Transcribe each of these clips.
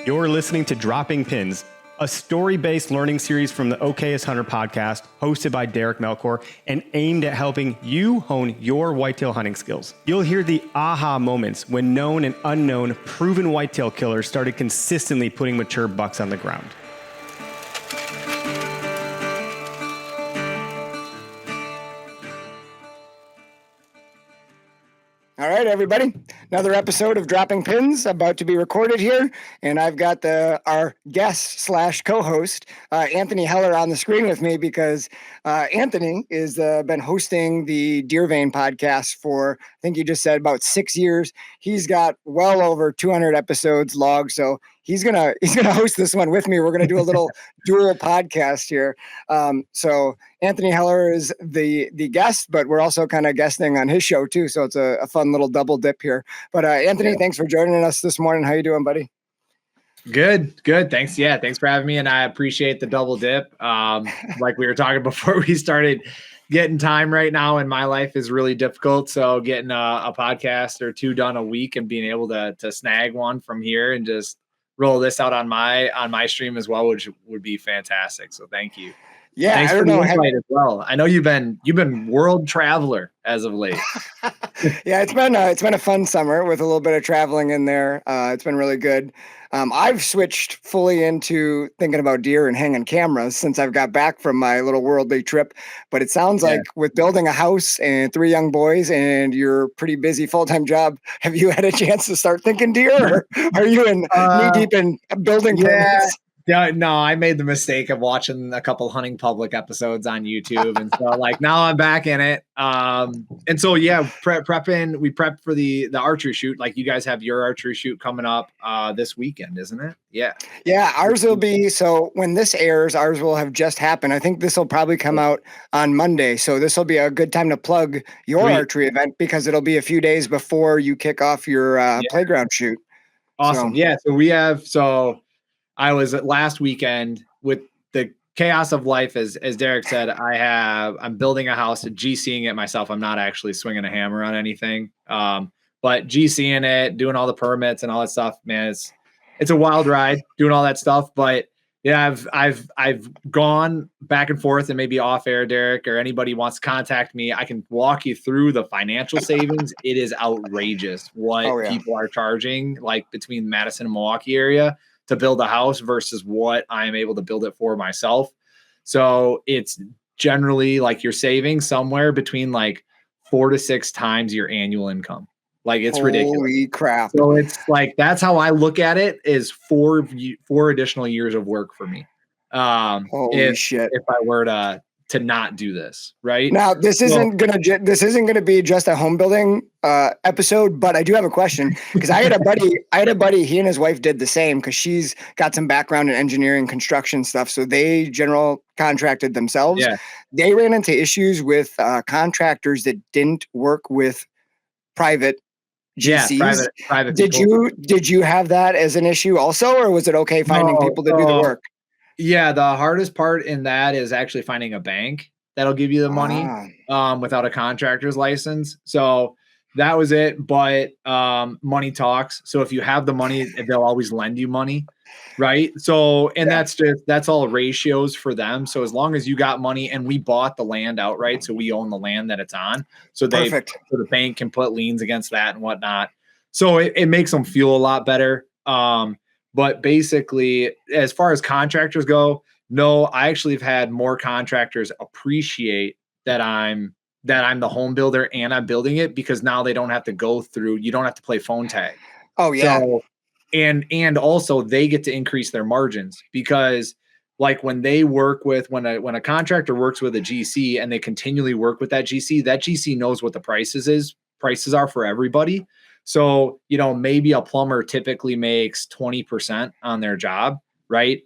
You're listening to Dropping Pins, a story-based learning series from the OKS Hunter podcast, hosted by Derek Melkor, and aimed at helping you hone your whitetail hunting skills. You'll hear the aha moments when known and unknown proven whitetail killers started consistently putting mature bucks on the ground. All right, everybody. Another episode of Dropping Pins about to be recorded here, and I've got our guest / co-host Anthony Heller on the screen with me because Anthony is been hosting the Deer Vane podcast for, I think you just said, about 6 years. He's got well over 200 episodes logged, so he's gonna host this one with me. We're gonna do a little dual podcast here. So Anthony Heller is the guest, but we're also kind of guesting on his show too. So it's a fun little double dip here. But Anthony, thanks for joining us this morning. How you doing, buddy? Good. Thanks. Yeah. Thanks for having me. And I appreciate the double dip. Like we were talking before we started, getting time right now in my life is really difficult. So getting a podcast or two done a week and being able to snag one from here and just roll this out on my stream as well, which would be fantastic. So thank you. Yeah, thanks for the invite as well. I know you've been world traveler as of late. Yeah, it's been a fun summer with a little bit of traveling in there. It's been really good. I've switched fully into thinking about deer and hanging cameras since I've got back from my little worldly trip. But it sounds like with building a house and 3 young boys and your pretty busy full-time job, have you had a chance to start thinking deer, or are you in knee deep in building permits? Yeah, no, I made the mistake of watching a couple Hunting Public episodes on YouTube. And so like now I'm back in it. And so, yeah, we prep for the archery shoot. Like you guys have your archery shoot coming up this weekend, isn't it? Yeah. Yeah. Ours will be, so when this airs, ours will have just happened. I think this will probably come out on Monday. So this will be a good time to plug your archery event because it'll be a few days before you kick off your playground shoot. Awesome. So I was at last weekend with the chaos of life. As Derek said, I'm building a house, GCing it myself. I'm not actually swinging a hammer on anything. But GCing it, doing all the permits and all that stuff, man, it's a wild ride doing all that stuff. But yeah, I've gone back and forth, and maybe off air, Derek, or anybody wants to contact me, I can walk you through the financial savings. It is outrageous what people are charging, like between Madison and Milwaukee area, to build a house versus what I'm able to build it for myself. So it's generally like you're saving somewhere between like 4 to 6 times your annual income. Like it's ridiculous. Holy crap. So it's like, that's how I look at it, is 4 additional years of work for me. Holy shit. If I were to not do this, right? Now, this isn't gonna be just a home building episode, but I do have a question because I had a buddy, he and his wife did the same because she's got some background in engineering, construction stuff. So they general contracted themselves. Yeah. They ran into issues with contractors that didn't work with private GCs. Yeah, private Did you have that as an issue also, or was it okay finding people to do the work? Yeah, the hardest part in that is actually finding a bank that'll give you the money without a contractor's license. So that was it. But money talks. So if you have the money, they'll always lend you money, right? So, and that's all ratios for them. So as long as you got money, and we bought the land outright, so we own the land that it's on. So so the bank can put liens against that and whatnot. So it makes them feel a lot better. But basically, as far as contractors go, no, I actually have had more contractors appreciate that I'm the home builder and I'm building it, because now they don't have to you don't have to play phone tag. Oh yeah. So, and also they get to increase their margins, because like when a contractor works with a GC and they continually work with that GC knows what the prices are for everybody. So, maybe a plumber typically makes 20% on their job, right?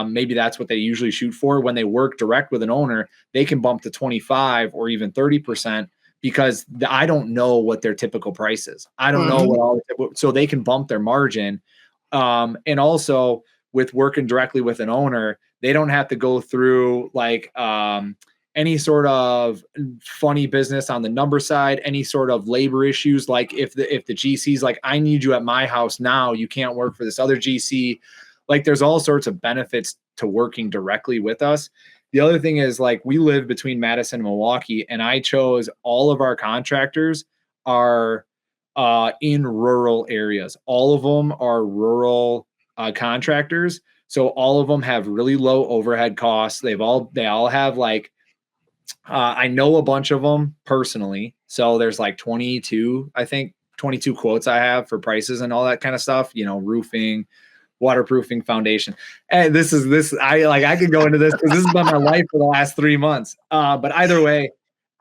Maybe that's what they usually shoot for. When they work direct with an owner, they can bump to 25 or even 30% because I don't know what their typical price is. I don't know so they can bump their margin. And also with working directly with an owner, they don't have to go through like, any sort of funny business on the number side, any sort of labor issues. Like if the GC's like, I need you at my house now, you can't work for this other GC. like there's all sorts of benefits to working directly with us. The other thing is like we live between Madison and Milwaukee, and I chose all of our contractors are in rural areas. All of them are rural contractors. So all of them have really low overhead costs. They all have like, I know a bunch of them personally. So there's like 22 quotes I have for prices and all that kind of stuff, roofing, waterproofing, foundation. And I could go into this because this has been my life for the last 3 months. But either way,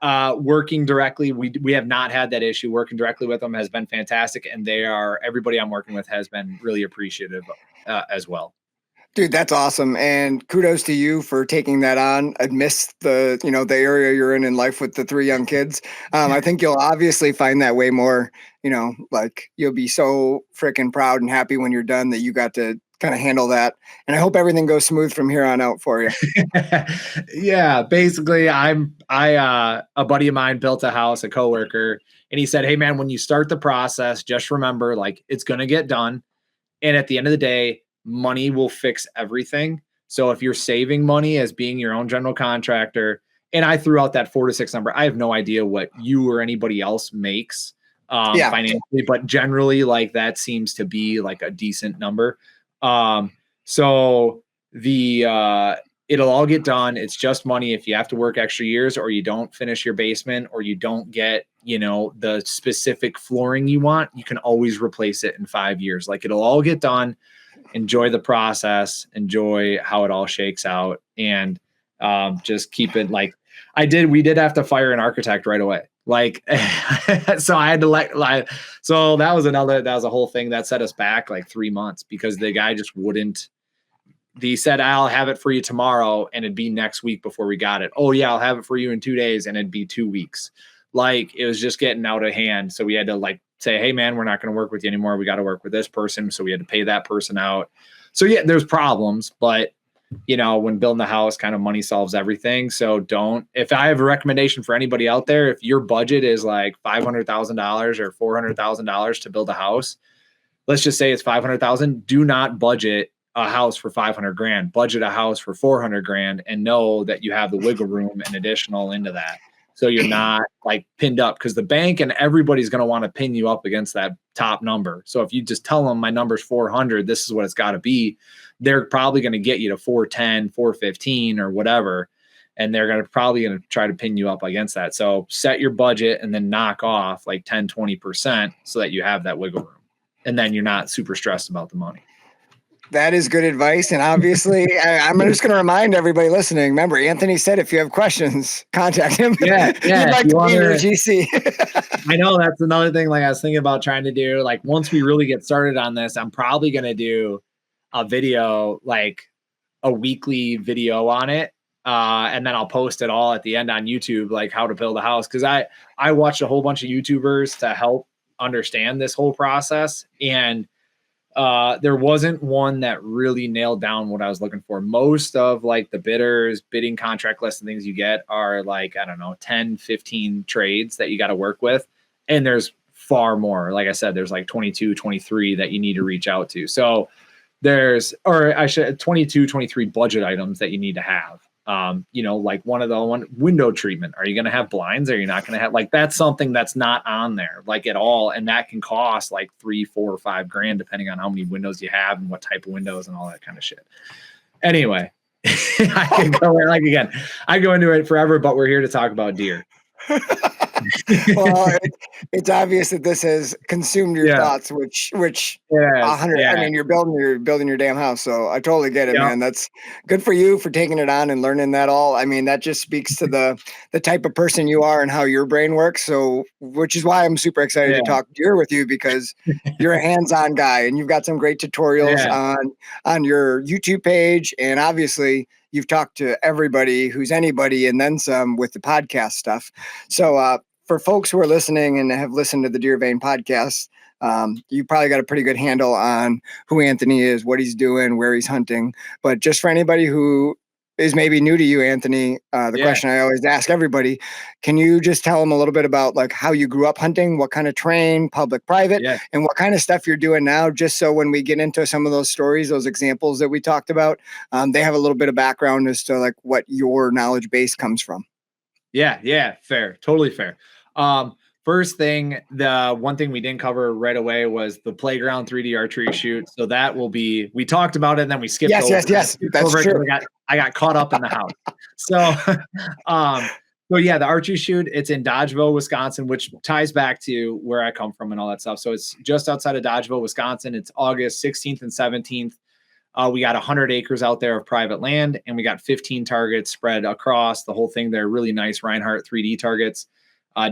working directly, we have not had that issue. Working directly with them has been fantastic. And everybody I'm working with has been really appreciative as well. Dude, that's awesome. And kudos to you for taking that on amidst the area you're in life with the 3 young kids. I think you'll obviously find that way more, like you'll be so freaking proud and happy when you're done that you got to kind of handle that. And I hope everything goes smooth from here on out for you. Yeah, basically a buddy of mine built a house, a coworker, and he said, "Hey man, when you start the process, just remember like it's going to get done. And at the end of the day, money will fix everything. So if you're saving money as being your own general contractor," and I threw out that 4 to 6 number. I have no idea what you or anybody else makes financially, but generally like that seems to be like a decent number. So it'll all get done. It's just money. If you have to work extra years or you don't finish your basement or you don't get, the specific flooring you want, you can always replace it in 5 years. Like it'll all get done. Enjoy the process, enjoy how it all shakes out, and just keep it like we did have to fire an architect right away. Like, so I had to so that was a whole thing that set us back like 3 months because the guy just wouldn't. He said, "I'll have it for you tomorrow," and it'd be next week before we got it. "Oh yeah, I'll have it for you in 2 days," and it'd be 2 weeks. Like it was just getting out of hand. So we had to like say, "Hey man, we're not going to work with you anymore. We got to work with this person." So we had to pay that person out. So yeah, there's problems, but when building a house, kind of money solves everything. So if I have a recommendation for anybody out there, if your budget is like $500,000 or $400,000 to build a house, let's just say it's 500,000, do not budget a house for 500 grand, budget a house for 400 grand and know that you have the wiggle room and additional into that. So you're not like pinned up because the bank and everybody's going to want to pin you up against that top number. So if you just tell them my number's 400, this is what it's got to be, they're probably going to get you to 410, 415 or whatever. And they're probably going to try to pin you up against that. So set your budget and then knock off like 10, 20% so that you have that wiggle room. And then you're not super stressed about the money. That is good advice. And obviously, I'm just going to remind everybody listening. Remember, Anthony said if you have questions, contact him. Yeah. You'd like to be your GC. I know that's another thing like I was thinking about trying to do. Like once we really get started on this, I'm probably going to do a video, like a weekly video on it. And then I'll post it all at the end on YouTube, like how to build a house. Cause I watched a whole bunch of YouTubers to help understand this whole process. And there wasn't one that really nailed down what I was looking for. Most of like the bidding contract list and things you get are like, I don't know, 10, 15 trades that you got to work with. And there's far more. Like I said, there's like 22, 23 that you need to reach out to. So there's 22, 23 budget items that you need to have. Like one window treatment. Are you going to have blinds? Or are you not going to have, like, that's something that's not on there like at all. And that can cost like 3, 4, or 5 grand, depending on how many windows you have and what type of windows and all that kind of shit. Anyway, I go into it forever, but we're here to talk about deer. Well, it's obvious that this has consumed your thoughts, which 100. Yeah. I mean, you're building your damn house, so I totally get it, man. That's good for you for taking it on and learning that all. I mean, that just speaks to the type of person you are and how your brain works. So, which is why I'm super excited to talk deer with you, because you're a hands-on guy and you've got some great tutorials on your YouTube page, and obviously you've talked to everybody who's anybody and then some with the podcast stuff. So for folks who are listening and have listened to the Deer Vane podcast, you probably got a pretty good handle on who Anthony is, what he's doing, where he's hunting. But just for anybody who is maybe new to you, Anthony, the question I always ask everybody, can you just tell them a little bit about like how you grew up hunting, what kind of terrain, public, private, and what kind of stuff you're doing now, just so when we get into some of those stories, those examples that we talked about, they have a little bit of background as to like what your knowledge base comes from. Yeah, fair. Totally fair. First thing, the one thing we didn't cover right away was the playground 3D archery shoot. So that will be, we talked about it and then we skipped over. Yes. That's true. I got caught up in the house. So, yeah, the archery shoot, it's in Dodgeville, Wisconsin, which ties back to where I come from and all that stuff. So it's just outside of Dodgeville, Wisconsin. It's August 16th and 17th. We got 100 acres out there of private land, and we got 15 targets spread across the whole thing. They're really nice Reinhardt 3D targets.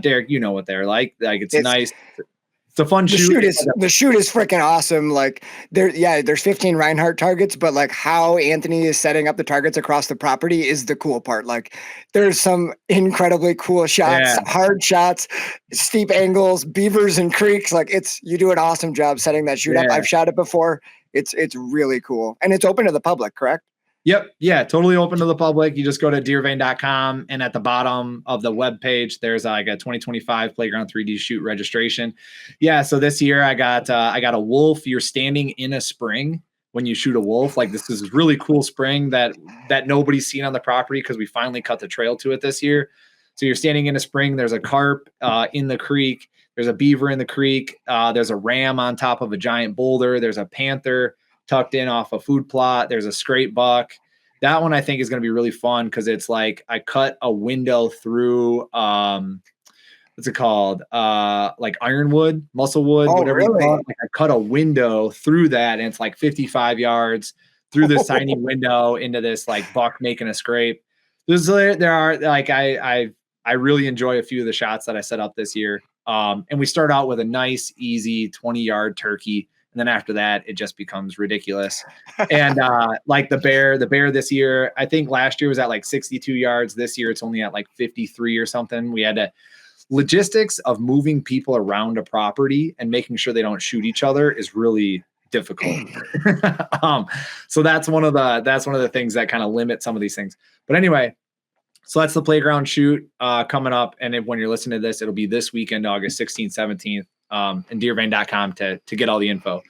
Derek, you know what they're like. Like it's nice. It's a fun shoot. The shoot is freaking awesome. Like there's 15 Reinhardt targets, but like how Anthony is setting up the targets across the property is the cool part. Like there's some incredibly cool shots, hard shots, steep angles, beavers and creeks. Like you do an awesome job setting that shoot up. I've shot it before. It's really cool. And it's open to the public, correct? Yep. Yeah. Totally open to the public. You just go to DeerVane.com, and at the bottom of the webpage, there's like a 2025 Playground 3D shoot registration. Yeah. So this year I got a wolf. You're standing in a spring when you shoot a wolf. Like this is really cool spring that nobody's seen on the property because we finally cut the trail to it this year. So you're standing in a spring. There's a carp in the creek. There's a beaver in the creek. There's a ram on top of a giant boulder. There's a panther tucked in off a food plot. There's a scrape buck. That one I think is going to be really fun because it's like I cut a window through what's it called? Like ironwood, musclewood, whatever. Really? Like I cut a window through that, and it's like 55 yards through this tiny window into this like buck making a scrape. There are like I really enjoy a few of the shots that I set up this year. And we start out with a nice, easy 20-yard turkey. And then after that, it just becomes ridiculous. And like the bear this year, I think last year was at like 62 yards. This year, it's only at like 53 or something. We had logistics of moving people around a property and making sure they don't shoot each other is really difficult. So that's one of the things that kind of limit some of these things. But anyway, so that's the playground shoot coming up. And when you're listening to this, it'll be this weekend, August 16th, 17th. And DeerVane.com to get all the info.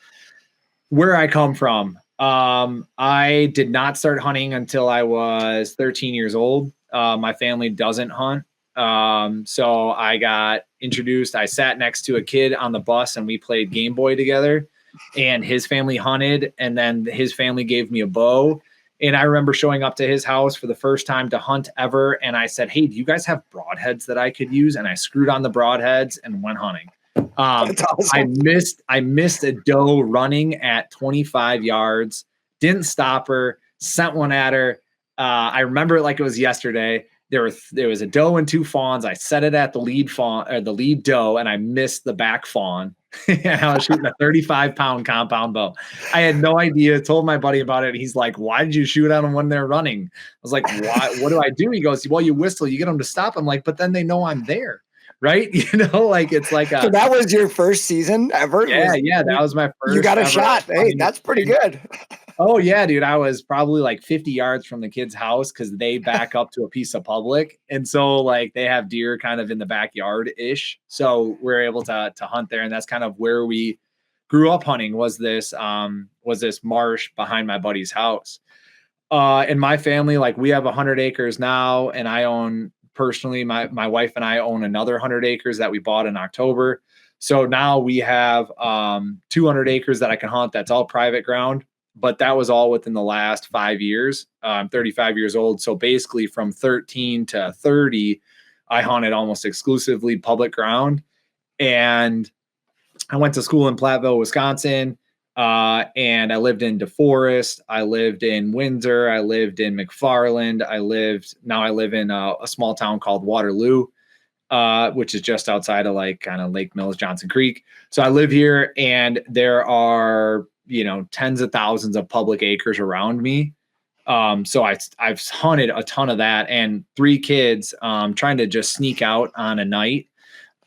Where I come from, I did not start hunting until I was 13 years old. My family doesn't hunt. So I got introduced. I sat next to a kid on the bus and we played Game Boy together, and his family hunted, and then his family gave me a bow. And I remember showing up to his house for the first time to hunt ever. And I said, "Hey, do you guys have broadheads that I could use?" And I screwed on the broadheads and went hunting. That's awesome. I missed a doe running at 25 yards, didn't stop her, sent one at her. I remember it like it was yesterday. There was a doe and two fawns. I set it at the lead fawn or the lead doe, and I missed the back fawn. And I was shooting a 35-pound compound bow. I had no idea. Told my buddy about it. He's like, "Why did you shoot at them when they're running?" I was like, "Why? What do I do?" He goes, "Well, you whistle, you get them to stop." I'm like, "But then they know I'm there." Right? Like it's like so that was your first season ever? Yeah, that was my first. You got a shot. Hey, that's pretty good. Oh yeah, dude. I was probably like 50 yards from the kid's house because they back up to a piece of public. And so like they have deer kind of in the backyard ish. So we're able to hunt there. And that's kind of where we grew up hunting was this marsh behind my buddy's house. In my family, like we have 100 acres now, and I own personally, my wife and I own another 100 acres that we bought in October. So now we have 200 acres that I can hunt. That's all private ground, but that was all within the last 5 years. I'm 35 years old. So basically from 13 to 30, I hunted almost exclusively public ground. And I went to school in Platteville, Wisconsin. And I lived in DeForest. I lived in Windsor. I lived in McFarland. I live in a small town called Waterloo, which is just outside of like kind of Lake Mills, Johnson Creek. So I live here, and there are, tens of thousands of public acres around me. So I've hunted a ton of that, and 3 kids, trying to just sneak out on a night.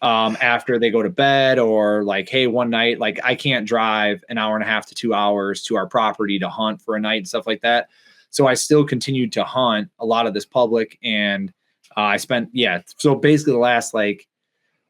After they go to bed, or like, hey, one night, like I can't drive an hour and a half to 2 hours to our property to hunt for a night and stuff like that. So I still continued to hunt a lot of this public, and I spent, so basically the last like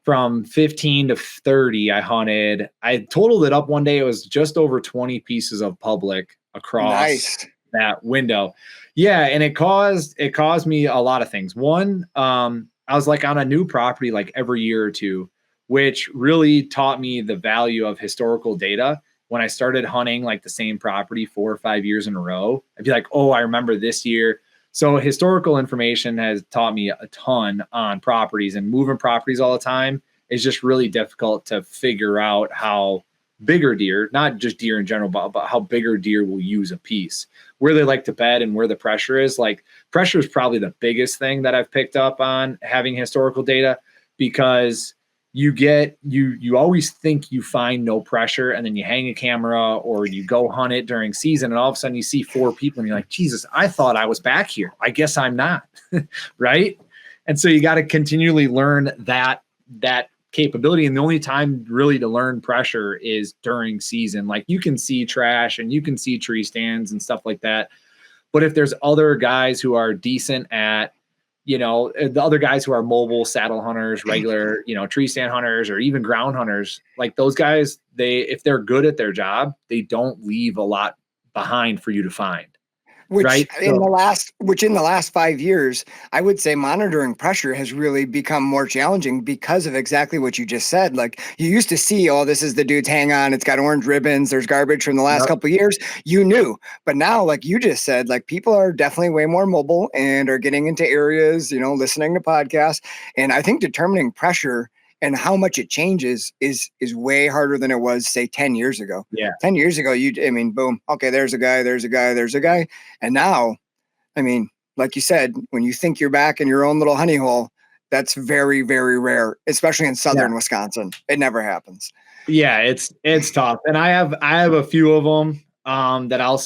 from 15 to 30, I totaled it up one day. It was just over 20 pieces of public across that window. Yeah. And it caused me a lot of things. One, I was like on a new property like every year or two, which really taught me the value of historical data. When I started hunting like the same property 4 or 5 years in a row, I'd be like, oh, I remember this year. So historical information has taught me a ton on properties, and moving properties all the time is just really difficult to figure out how bigger deer, not just deer in general, but how bigger deer will use a piece, where they like to bed and where the pressure is. Like pressure is probably the biggest thing that I've picked up on having historical data, because you always think you find no pressure, and then you hang a camera or you go hunt it during season, and all of a sudden you see 4 people and you're like, Jesus, I thought I was back here. I guess I'm not. Right. And so you got to continually learn that capability. And the only time really to learn pressure is during season. Like you can see trash and you can see tree stands and stuff like that. But if there's other guys who are decent at, the other guys who are mobile saddle hunters, regular, tree stand hunters, or even ground hunters, like those guys, if they're good at their job, they don't leave a lot behind for you to find. Which right? in the last 5 years, I would say monitoring pressure has really become more challenging because of exactly what you just said. Like you used to see, oh, this is the dude's hang on, it's got orange ribbons, there's garbage from the last couple of years. You knew. But now, like you just said, like people are definitely way more mobile and are getting into areas, listening to podcasts. And I think determining pressure and how much it changes is way harder than it was, say, 10 years ago. Yeah. 10 years ago, boom, okay, there's a guy. And now, like you said, when you think you're back in your own little honey hole, that's very, very rare, especially in southern Wisconsin. It never happens. Yeah, it's tough. And I have a few of them that I'll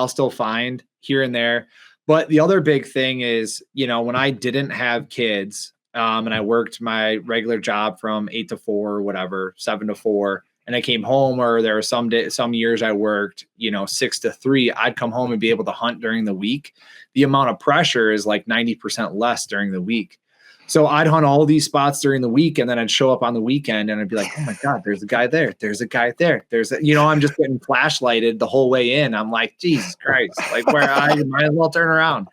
still find here and there. But the other big thing is, when I didn't have kids, and I worked my regular job from 8 to 4 or whatever, 7 to 4, and I came home, or there were some years I worked, 6 to 3, I'd come home and be able to hunt during the week. The amount of pressure is like 90% less during the week. So I'd hunt all these spots during the week, and then I'd show up on the weekend and I'd be like, oh my God, there's a guy there. There's a guy there. I'm just getting flashlighted the whole way in. I'm like, Jesus Christ, like where I might as well turn around,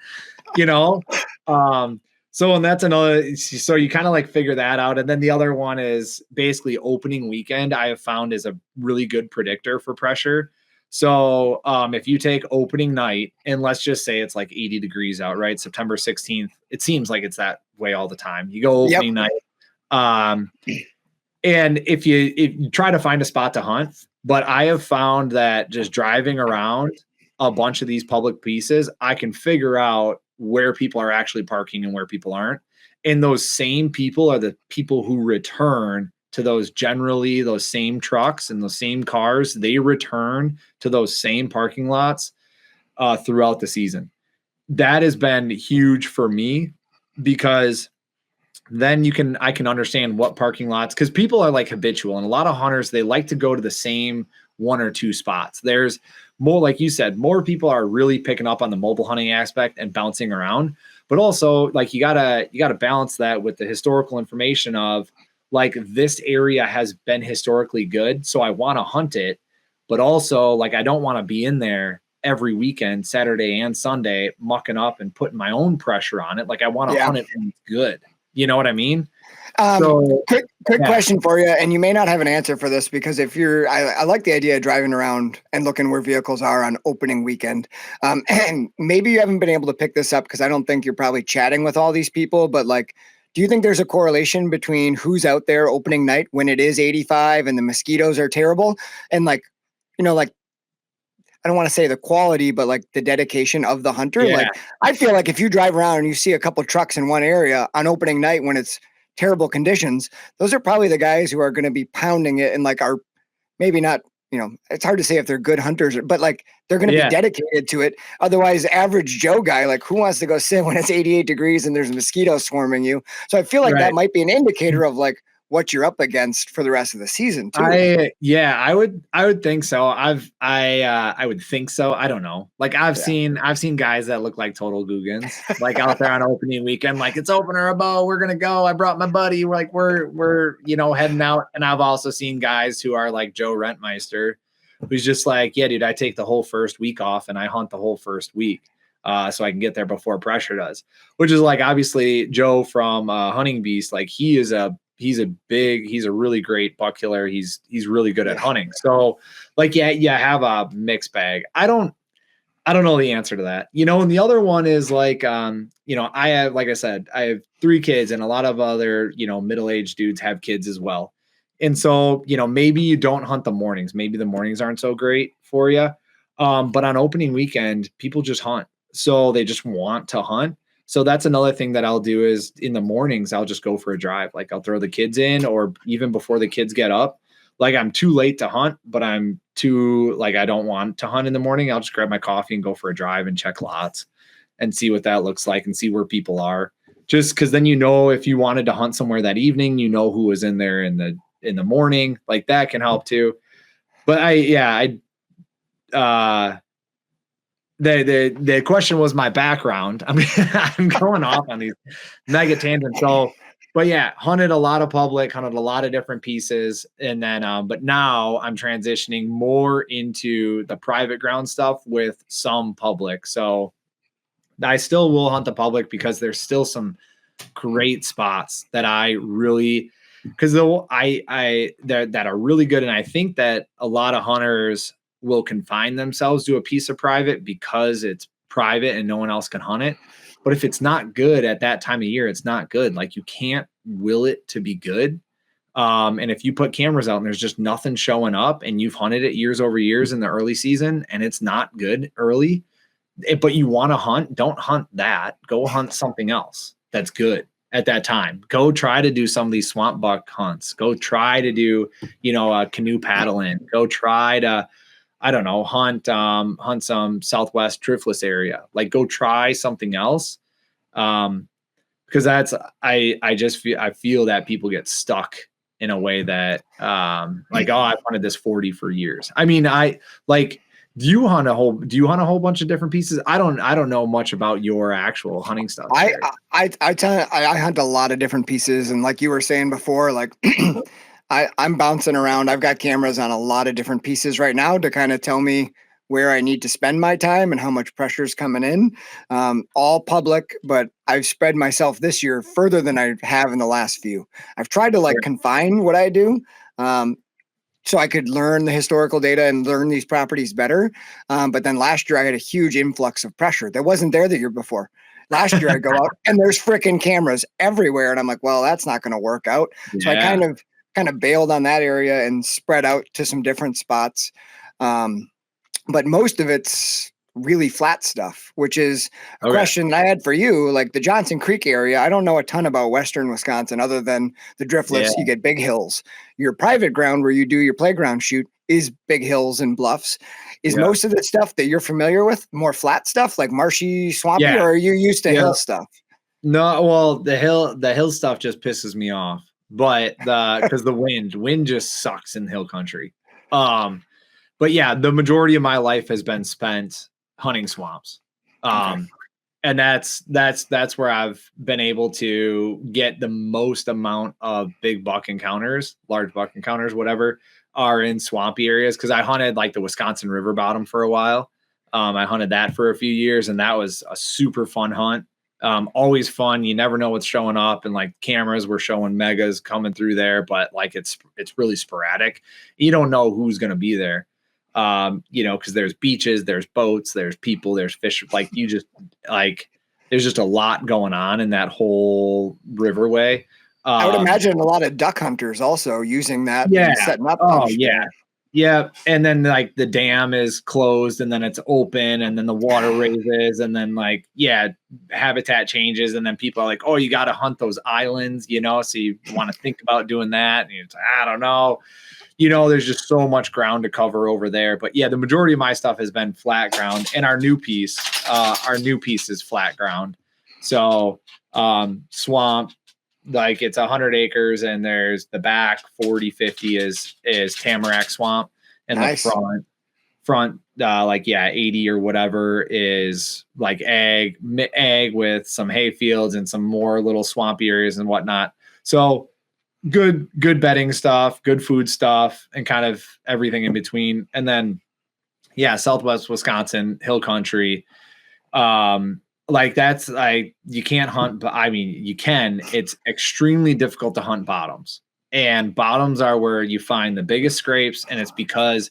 So, and that's another, so you kind of like figure that out. And then the other one is basically opening weekend, I have found is a really good predictor for pressure. So if you take opening night, and let's just say it's like 80 degrees out, right? September 16th, it seems like it's that way all the time. You go opening night. And if you try to find a spot to hunt, but I have found that just driving around a bunch of these public pieces, I can figure out where people are actually parking and where people aren't. And those same people are the people who return to those same trucks and those same cars. They return to those same parking lots throughout the season. That has been huge for me, because then I can understand what parking lots, because people are like habitual, and a lot of hunters, they like to go to the same 1 or 2 spots. There's more, like you said, more people are really picking up on the mobile hunting aspect and bouncing around, but also like you gotta balance that with the historical information of like, this area has been historically good, so I want to hunt it, but also like I don't want to be in there every weekend, Saturday and Sunday, mucking up and putting my own pressure on it. Like I want to hunt it when it's good. You know what I mean? Quick question for you, and you may not have an answer for this, because I like the idea of driving around and looking where vehicles are on opening weekend. And maybe you haven't been able to pick this up because I don't think you're probably chatting with all these people, but like, do you think there's a correlation between who's out there opening night when it is 85 and the mosquitoes are terrible, and like, I don't want to say the quality, but like the dedication of the hunter? Yeah. Like, I feel like if you drive around and you see a couple trucks in one area on opening night when it's terrible conditions, those are probably the guys who are going to be pounding it and like are maybe not, it's hard to say if they're good hunters, but like they're going to be dedicated to it. Otherwise, average Joe guy, like who wants to go sit when it's 88 degrees and there's mosquitoes swarming you? So I feel like that might be an indicator of like what you're up against for the rest of the season too. I would think so. I would think so. I don't know. Like I've seen guys that look like total googans, like out there on opening weekend, like it's opener a bow. We're going to go. I brought my buddy. We're, heading out. And I've also seen guys who are like Joe Rentmeister, who's just like, yeah, dude, I take the whole first week off and I hunt the whole first week. So I can get there before pressure does, which is like, obviously Joe from Hunting Beast, like he's a really great buck killer. He's really good at hunting. So like, have a mixed bag. I don't know the answer to that, and the other one is like, I have, like I said, I have 3 kids and a lot of other, middle-aged dudes have kids as well. And so, maybe you don't hunt the mornings. Maybe the mornings aren't so great for you. But on opening weekend, people just hunt. So they just want to hunt. So that's another thing that I'll do is in the mornings, I'll just go for a drive. Like I'll throw the kids in, or even before the kids get up, like I'm too late to hunt, but I don't want to hunt in the morning. I'll just grab my coffee and go for a drive and check lots and see what that looks like and see where people are. Just because then, if you wanted to hunt somewhere that evening, who was in there in the morning, like that can help too. But the question was my background. I mean, I'm going off on these mega tangents. So, but yeah, hunted a lot of public, hunted a lot of different pieces. And then, but now I'm transitioning more into the private ground stuff with some public. So I still will hunt the public because there's still some great spots that I really, because that are really good. And I think that a lot of hunters will confine themselves to a piece of private because it's private and no one else can hunt it. But if it's not good at that time of year, it's not good. Like you can't will it to be good. And if you put cameras out and there's just nothing showing up and you've hunted it years over years in the early season and it's not good early, but you want to hunt, don't hunt that. Go hunt something else that's good at that time. Go try to do some of these swamp buck hunts. Go try to do, a canoe paddling. Go try to, I don't know, hunt some Southwest driftless area. Like go try something else. Because that's, I feel that people get stuck in a way that, like, oh, I've hunted this 40 for years. I mean, do you hunt a whole bunch of different pieces? I don't know much about your actual hunting stuff. I hunt a lot of different pieces. And like you were saying before, like I'm bouncing around. I've got cameras on a lot of different pieces right now to kind of tell me where I need to spend my time and how much pressure is coming in. All public, but I've spread myself this year further than I have in the last few. I've tried to confine what I do. So I could learn the historical data and learn these properties better. But then last year I had a huge influx of pressure that wasn't there the year before. Last year I go out and there's freaking cameras everywhere. And I'm like, well, that's not going to work out. Yeah. So I kind of bailed on that area and spread out to some different spots. But most of it's really flat stuff, which is a question I had for you. Like the Johnson Creek area, I don't know a ton about Western Wisconsin other than the driftless. You get big hills. Your private ground where you do your playground shoot is big hills and bluffs. Is most of the stuff that you're familiar with more flat stuff, like marshy, swampy, or are you used to hill stuff? No, well, the hill stuff just pisses me off, but because the wind just sucks in hill country. But yeah, the majority of my life has been spent hunting swamps. And that's where I've been able to get the most amount of big buck encounters, large buck encounters, whatever, are in swampy areas. Cause I hunted like the Wisconsin River bottom for a while. I hunted that for a few years and that was a super fun hunt. Always fun. You never know what's showing up, and like cameras were showing megas coming through there, but like it's really sporadic. You don't know who's going to be there. Because there's beaches, there's boats, there's people, there's fish. Like you just there's just a lot going on in that whole riverway. I would imagine a lot of duck hunters also using that. And setting up. Oh yeah. Yeah. And then like the dam is closed and then it's open and then the water raises and then habitat changes. And then people are like, oh, you got to hunt those islands, so you want to think about doing that. And it's, I don't know. There's just so much ground to cover over there. But yeah, the majority of my stuff has been flat ground, and our new piece is flat ground. So swamp, like it's 100 acres and there's the back 40, 50 is tamarack swamp, and Nice. the front like 80 or whatever is like ag with some hay fields and some more little swampy areas and whatnot. So good bedding stuff, good food stuff, and kind of everything in between. And then Southwest Wisconsin hill country. Like that's you can't hunt, but I mean you can. It's extremely difficult to hunt bottoms, and bottoms are where you find the biggest scrapes, and it's because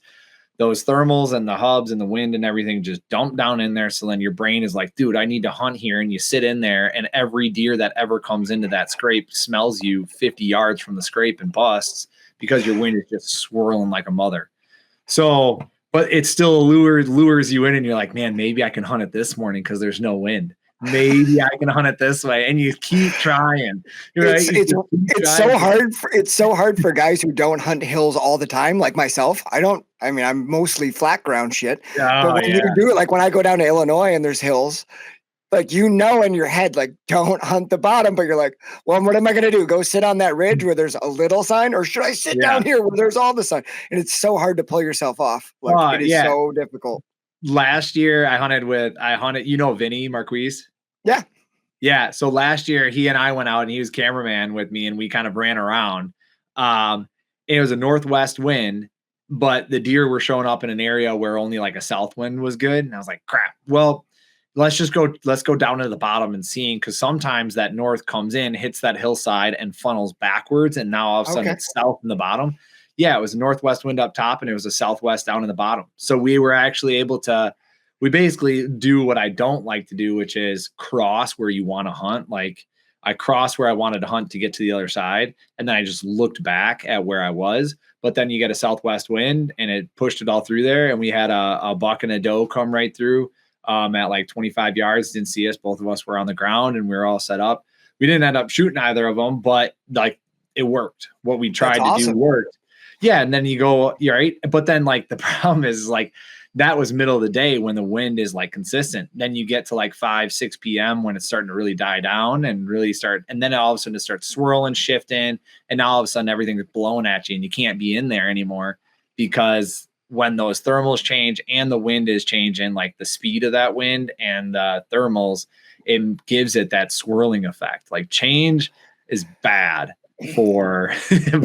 those thermals and the hubs and the wind and everything just dump down in there. So then your brain is like, dude, I need to hunt here. And you sit in there, and every deer that ever comes into that scrape smells you 50 yards from the scrape and busts because your wind is just swirling like a mother. So, but it still lures you in, and you're like, man, maybe I can hunt it this morning because there's no wind. Maybe I can hunt it this way, and you keep trying. Right? It's so hard. It's so hard for guys who don't hunt hills all the time, like myself. I'm mostly flat ground shit. But when you do it, like when I go down to Illinois and there's hills, like in your head, like don't hunt the bottom, but you're like, well, what am I gonna do? Go sit on that ridge where there's a little sign, or should I sit down here where there's all the sign? And it's so hard to pull yourself off. Like it is so difficult. Last year I hunted, Vinny Marquise. Yeah. Yeah. So last year he and I went out, and he was cameraman with me, and we kind of ran around. It was a northwest wind, but the deer were showing up in an area where only like a south wind was good. And I was like, crap. Well, let's go down to the bottom and seeing, because sometimes that north comes in, hits that hillside and funnels backwards. And now all of a sudden it's south in the bottom. Yeah, it was a northwest wind up top, and it was a southwest down in the bottom. So we were actually able to, we basically do what I don't like to do, which is cross where you want to hunt. Like I crossed where I wanted to hunt to get to the other side, and then I just looked back at where I was. But then you get a southwest wind, and it pushed it all through there. And we had a buck and a doe come right through at like 25 yards. Didn't see us. Both of us were on the ground, and we were all set up. We didn't end up shooting either of them, but like it worked. What we tried to do worked. Yeah. And then you go, you're right. But then like the problem is like that was middle of the day when the wind is like consistent. Then you get to like 5, 6 p.m. when it's starting to really die down and really start. And then all of a sudden it starts swirling, shifting. And now all of a sudden everything's blowing at you, and you can't be in there anymore, because when those thermals change and the wind is changing, like the speed of that wind and the thermals, it gives it that swirling effect. Like change is bad for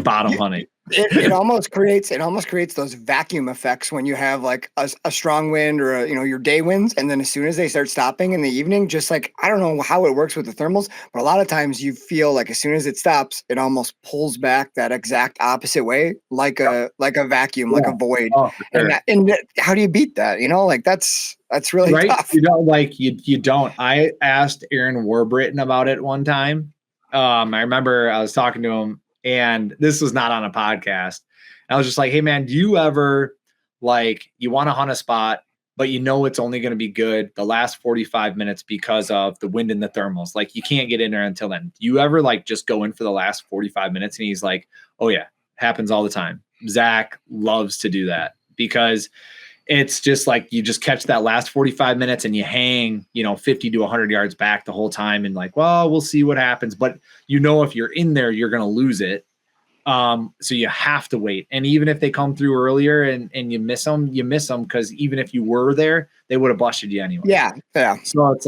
bottom hunting. It almost creates those vacuum effects when you have like a strong wind or your day winds, and then as soon as they start stopping in the evening, just like I don't know how it works with the thermals, but a lot of times you feel like as soon as it stops, it almost pulls back that exact opposite way, like a vacuum, like a void. Oh, sure. And how do you beat that? Like that's really tough. You don't. I asked Aaron Warbritton about it one time. I remember I was talking to him, and this was not on a podcast. I was just like, hey man, do you ever you want to hunt a spot, but it's only going to be good the last 45 minutes because of the wind and the thermals. Like you can't get in there until then. Do you ever just go in for the last 45 minutes? And he's like, oh yeah, happens all the time. Zach loves to do that because it's just like you just catch that last 45 minutes and you hang, 50 to 100 yards back the whole time, and we'll see what happens. But if you're in there, you're going to lose it. So you have to wait. And even if they come through earlier and you miss them, because even if you were there, they would have busted you anyway. Yeah. Yeah. So it's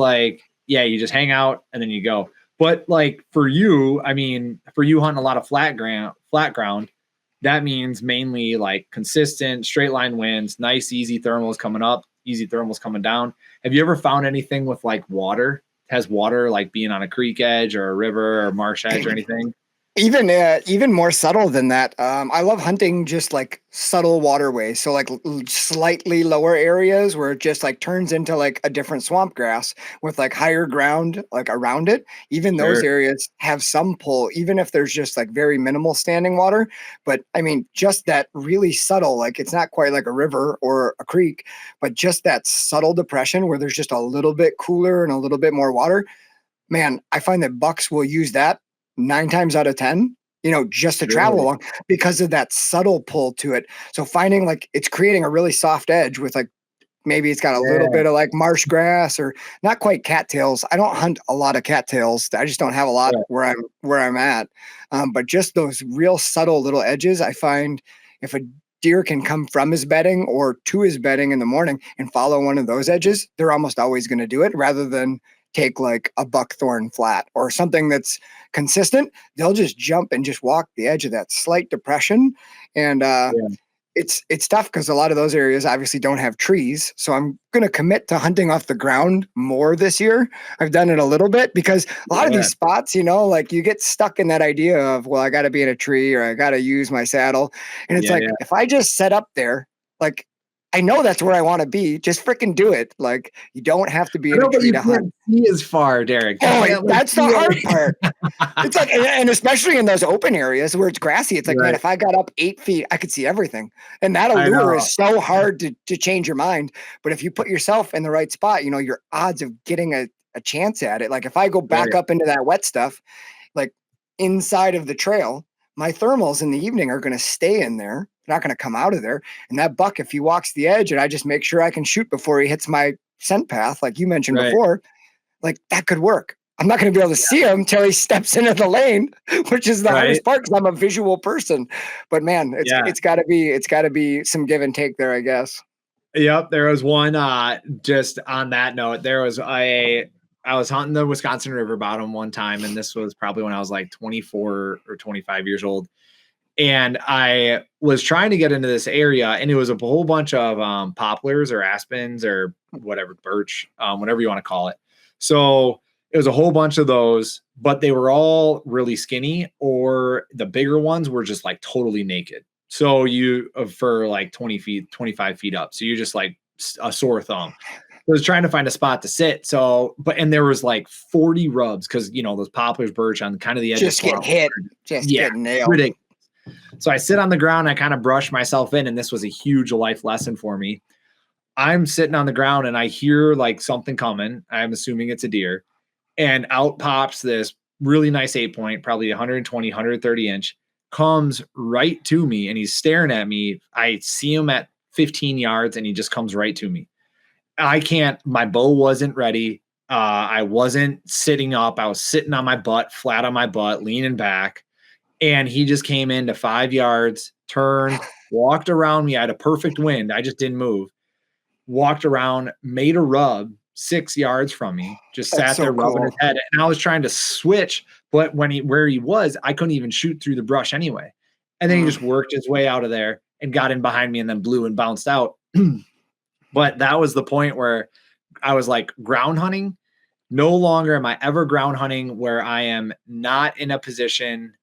you just hang out and then you go. But for you hunting a lot of flat ground, that means mainly consistent straight line winds, nice, easy thermals coming up, easy thermals coming down. Have you ever found anything with water? Has water being on a creek edge or a river or marsh edge or anything? Even more subtle than that. I love hunting just subtle waterways. So slightly lower areas where it just turns into a different swamp grass with higher ground around it. Even those areas have some pull, even if there's just very minimal standing water. But just that really subtle, it's not quite like a river or a creek, but just that subtle depression where there's just a little bit cooler and a little bit more water. Man, I find that bucks will use that 9 times out of 10, just to travel along because of that subtle pull to it. So finding it's creating a really soft edge with maybe it's got a little bit of like marsh grass or not quite cattails. I don't hunt a lot of cattails. I just don't have a lot where I'm at. But just those real subtle little edges, I find if a deer can come from his bedding or to his bedding in the morning and follow one of those edges, they're almost always going to do it rather than take like a buckthorn flat or something that's consistent. They'll just jump and just walk the edge of that slight depression. And it's tough because a lot of those areas obviously don't have trees. So I'm going to commit to hunting off the ground more this year. I've done it a little bit because a lot of these spots, you know, like you get stuck in that idea of, well, I got to be in a tree or I got to use my saddle. And it's like, if I just set up there, like, I know that's where I want to be. Just freaking do it. Like, you don't have to be in a tree to hunt. See as far, Derek. Oh, that's the hard part. It's like, and especially in those open areas where it's grassy, it's like, man, if I got up 8 feet, I could see everything. And that allure is so hard to change your mind. But if you put yourself in the right spot, you know, your odds of getting a chance at it. Like if I go back up into that wet stuff, like inside of the trail, my thermals in the evening are going to stay in there. They're not going to come out of there. And that buck, if he walks the edge and I just make sure I can shoot before he hits my scent path, like you mentioned before, like that could work. I'm not going to be able to see him until he steps into the lane, which is the hardest part because I'm a visual person. But man, it's got to be some give and take there, I guess. Yep, there was one. Just on that note, I was hunting the Wisconsin River bottom one time, and this was probably when I was like 24 or 25 years old. And I was trying to get into this area, and it was a whole bunch of poplars or aspens or whatever, birch, whatever you want to call it. So it was a whole bunch of those, but they were all really skinny, or the bigger ones were just like totally naked. So for like 20 feet, 25 feet up. So you're just like a sore thumb. I was trying to find a spot to sit. And there was like 40 rubs because, you know, those poplars, birch on kind of the edge. Just get hit. Just get nailed. Ridiculous. So I sit on the ground, I kind of brush myself in, and this was a huge life lesson for me. I'm sitting on the ground and I hear like something coming. I'm assuming it's a deer. And out pops this really nice 8-point, probably 120, 130 inch, comes right to me and he's staring at me. I see him at 15 yards and he just comes right to me. My bow wasn't ready. I wasn't sitting up. I was sitting on my butt, flat on my butt, leaning back. And he just came into 5 yards, turned, walked around me. I had a perfect wind. I just didn't move. Walked around, made a rub 6 yards from me, just sat there rubbing his head. And I was trying to switch, but where he was, I couldn't even shoot through the brush anyway. And then he just worked his way out of there and got in behind me and then blew and bounced out. But that was the point where I was like, ground hunting. No longer am I ever ground hunting where I am not in a position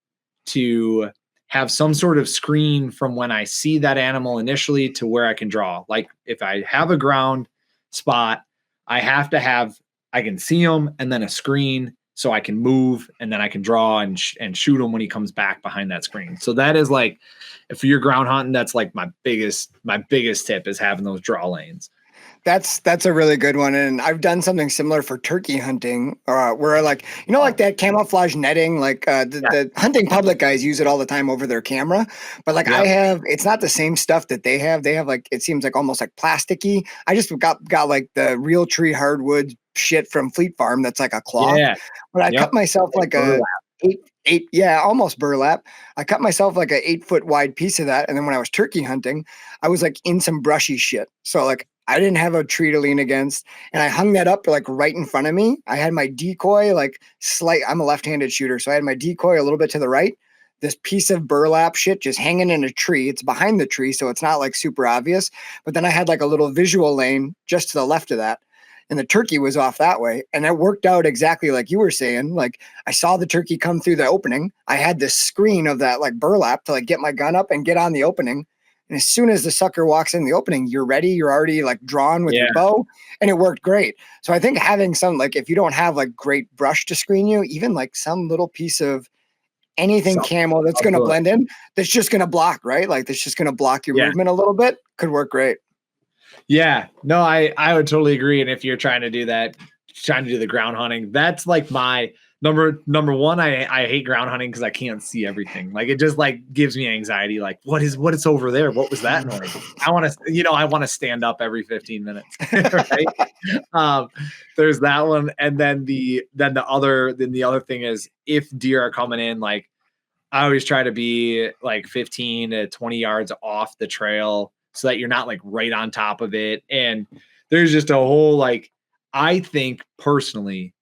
to have some sort of screen from when I see that animal initially to where I can draw. Like if I have a ground spot, I can see him and then a screen so I can move and then I can draw and shoot him when he comes back behind that screen. So that is like, if you're ground hunting, that's like my biggest tip is having those draw lanes. That's a really good one. And I've done something similar for turkey hunting, where like, you know, like that camouflage netting, like the hunting public guys use it all the time over their camera. But like it's not the same stuff that they have. They have like, it seems like almost like plasticky. I just got like the real tree hardwood shit from Fleet Farm. That's like a cloth. Yeah. But I cut myself like almost burlap. I cut myself like a 8-foot wide piece of that. And then when I was turkey hunting, I was like in some brushy shit. So like, I didn't have a tree to lean against, and I hung that up like right in front of me. I had my decoy I'm a left-handed shooter, so I had my decoy a little bit to the right. This piece of burlap shit just hanging in a tree. It's behind the tree, so it's not like super obvious. But then I had like a little visual lane just to the left of that, and the turkey was off that way. And that worked out exactly like you were saying. Like I saw the turkey come through the opening. I had this screen of that like burlap to like get my gun up and get on the opening. And as soon as the sucker walks in the opening, you're ready. You're already like drawn with your bow, and it worked great. So I think having some, like, if you don't have like great brush to screen you, even like some little piece of anything camo that's going to blend in, that's just going to block, right? Like that's just going to block your movement a little bit, could work great. Yeah, no, I would totally agree. And if you're trying to do that, trying to do the ground hunting, that's like Number one, I hate ground hunting because I can't see everything. Like it just like gives me anxiety. Like what is over there? What was that noise? I want to stand up every 15 minutes. Right. There's that one. And then the other thing is if deer are coming in, like I always try to be like 15 to 20 yards off the trail so that you're not like right on top of it. And there's just a whole, like, I think personally,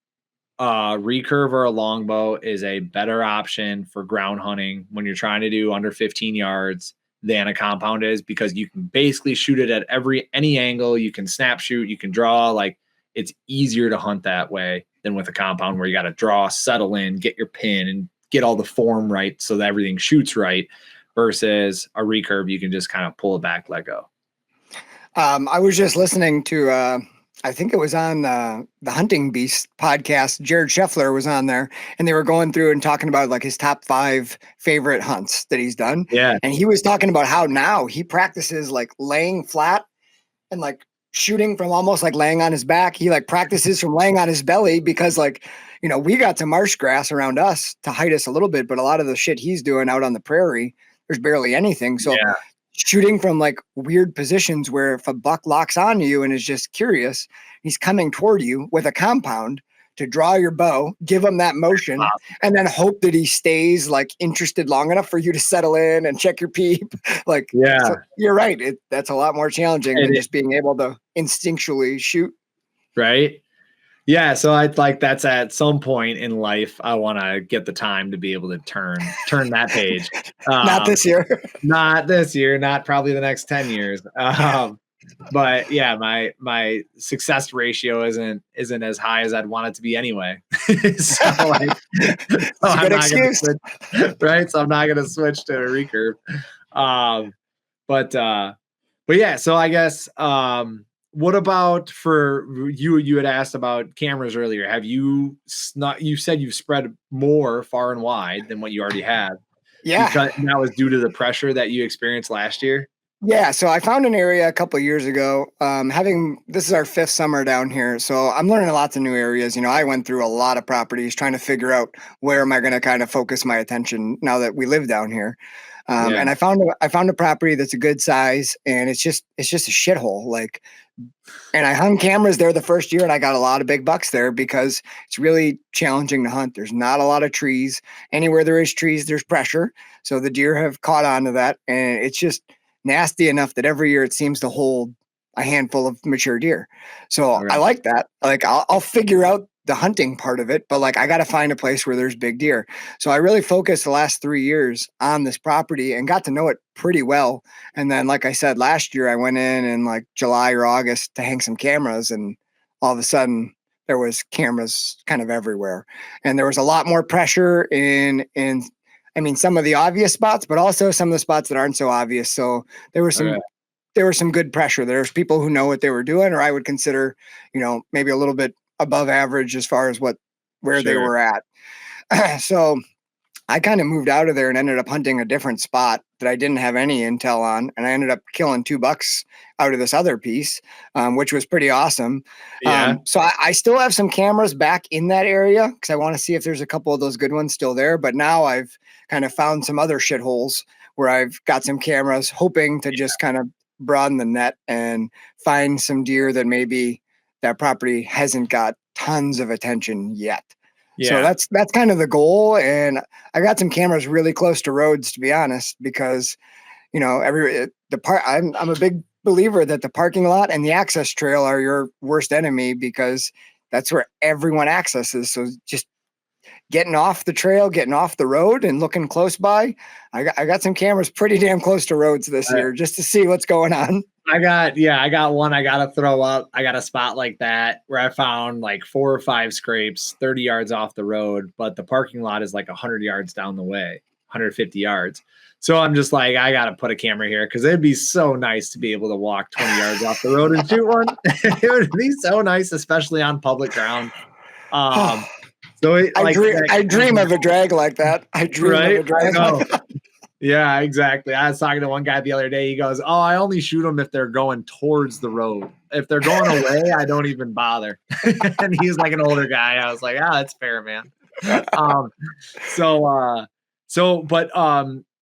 recurve or a longbow is a better option for ground hunting when you're trying to do under 15 yards than a compound is, because you can basically shoot it at any angle. You can snap shoot, you can draw. Like it's easier to hunt that way than with a compound where you got to draw, settle in, get your pin, and get all the form right so that everything shoots right. Versus a recurve, you can just kind of pull it back, let go. I was just listening to I think it was on the Hunting Beast podcast. Jared Scheffler was on there, and they were going through and talking about like his top 5 favorite hunts that he's done. Yeah. And he was talking about how now he practices like laying flat and like shooting from almost like laying on his back. He like practices from laying on his belly because like, you know, we got some marsh grass around us to hide us a little bit, but a lot of the shit he's doing out on the prairie, there's barely anything. So yeah. Shooting from like weird positions where if a buck locks onto you and is just curious, he's coming toward you with a compound to draw your bow, give him that motion, and then hope that he stays like interested long enough for you to settle in and check your peep. Like, yeah, so you're right. That's a lot more challenging than just being able to instinctually shoot. Right. Yeah, so I like that's at some point in life I want to get the time to be able to turn that page. Not this year. Not this year. Not probably the next 10 years. But yeah, my success ratio isn't as high as I'd want it to be anyway. So like, I'm not gonna switch, right? So I'm not gonna switch to a recurve. But yeah. So I guess what about for you? You had asked about cameras earlier. Have you said you've spread more far and wide than what you already had? Yeah. Because that was due to the pressure that you experienced last year? Yeah. So I found an area a couple of years ago. This is our 5th summer down here. So I'm learning lots of new areas. You know, I went through a lot of properties trying to figure out where am I going to kind of focus my attention now that we live down here. And I found a property that's a good size, and it's just a shithole. Like, and I hung cameras there the first year, and I got a lot of big bucks there because it's really challenging to hunt. There's not a lot of trees. Anywhere there is trees, there's pressure. So the deer have caught on to that, and it's just nasty enough that every year it seems to hold a handful of mature deer. So I like that. Like I'll figure out the hunting part of it, but like I got to find a place where there's big deer. So I really focused the last 3 years on this property and got to know it pretty well. And then, like I said, last year I went in like July or August to hang some cameras, and all of a sudden there was cameras kind of everywhere, and there was a lot more pressure in I mean, some of the obvious spots, but also some of the spots that aren't so obvious. So there was some good pressure. There's people who know what they were doing, or I would consider, you know, maybe a little bit above average as far as where they were at. So I kind of moved out of there and ended up hunting a different spot that I didn't have any intel on. And I ended up killing 2 bucks out of this other piece, which was pretty awesome. Yeah. So I still have some cameras back in that area because I want to see if there's a couple of those good ones still there. But now I've kind of found some other shitholes where I've got some cameras hoping to just kind of broaden the net and find some deer that maybe that property hasn't got tons of attention yet. Yeah. So that's kind of the goal. And I got some cameras really close to roads, to be honest, because, you know, I'm a big believer that the parking lot and the access trail are your worst enemy because that's where everyone accesses. So just getting off the trail, getting off the road and looking close by. I got some cameras pretty damn close to roads this year just to see what's going on. I got one I got to throw up. I got a spot like that where I found like 4 or 5 scrapes 30 yards off the road, but the parking lot is like 100 yards down the way, 150 yards. So I'm just like, I got to put a camera here because it'd be so nice to be able to walk 20 yards off the road and shoot one. It would be so nice, especially on public ground. So I dream of a drag like that. I dream of a drag like that. Yeah, exactly. I was talking to one guy the other day. He goes, "Oh, I only shoot them if they're going towards the road. If they're going away, I don't even bother." And he's like an older guy. I was like, "Ah, that's fair, man." um, but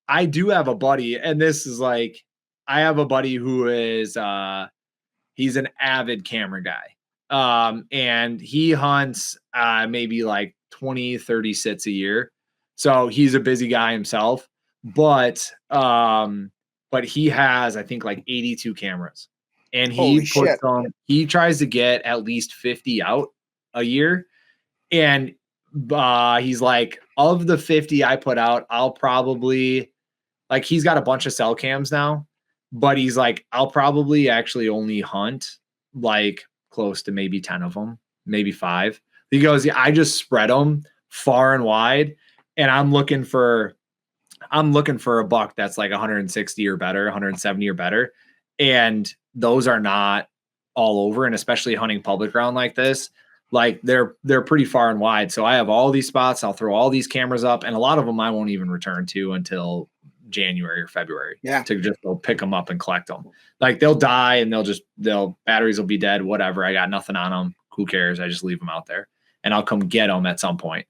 I do have a buddy, and this is like, I have a buddy who is he's an avid camera guy. And he hunts maybe like 20, 30 sits a year. So he's a busy guy himself, but he has, I think, like 82 cameras. And he Holy puts shit. them, he tries to get at least 50 out a year. And he's like, of the 50 I put out, I'll probably, like, he's got a bunch of cell cams now, but he's like, I'll probably actually only hunt like close to maybe 10 of them, maybe 5. He goes, yeah, I just spread them far and wide, and I'm looking for a buck that's like 160 or better, 170 or better. And those are not all over. And especially hunting public ground like this, like they're pretty far and wide. So I have all these spots. I'll throw all these cameras up, and a lot of them I won't even return to until January or February to just go pick them up and collect them. Like they'll die and batteries will be dead, whatever. I got nothing on them. Who cares? I just leave them out there and I'll come get them at some point.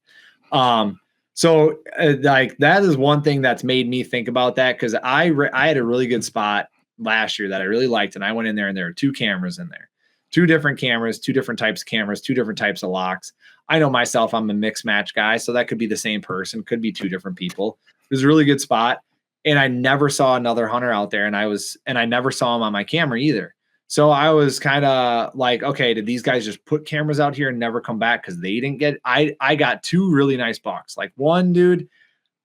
So like that is one thing that's made me think about that. Cause I had a really good spot last year that I really liked. And I went in there and there were 2 cameras in there, 2 different cameras, 2 different types of cameras, 2 different types of locks. I know myself, I'm a mix match guy. So that could be the same person, could be 2 different people. It was a really good spot. And I never saw another hunter out there, and I never saw him on my camera either. So I was kind of like, okay, did these guys just put cameras out here and never come back because they didn't get? I got 2 really nice bucks. Like one dude,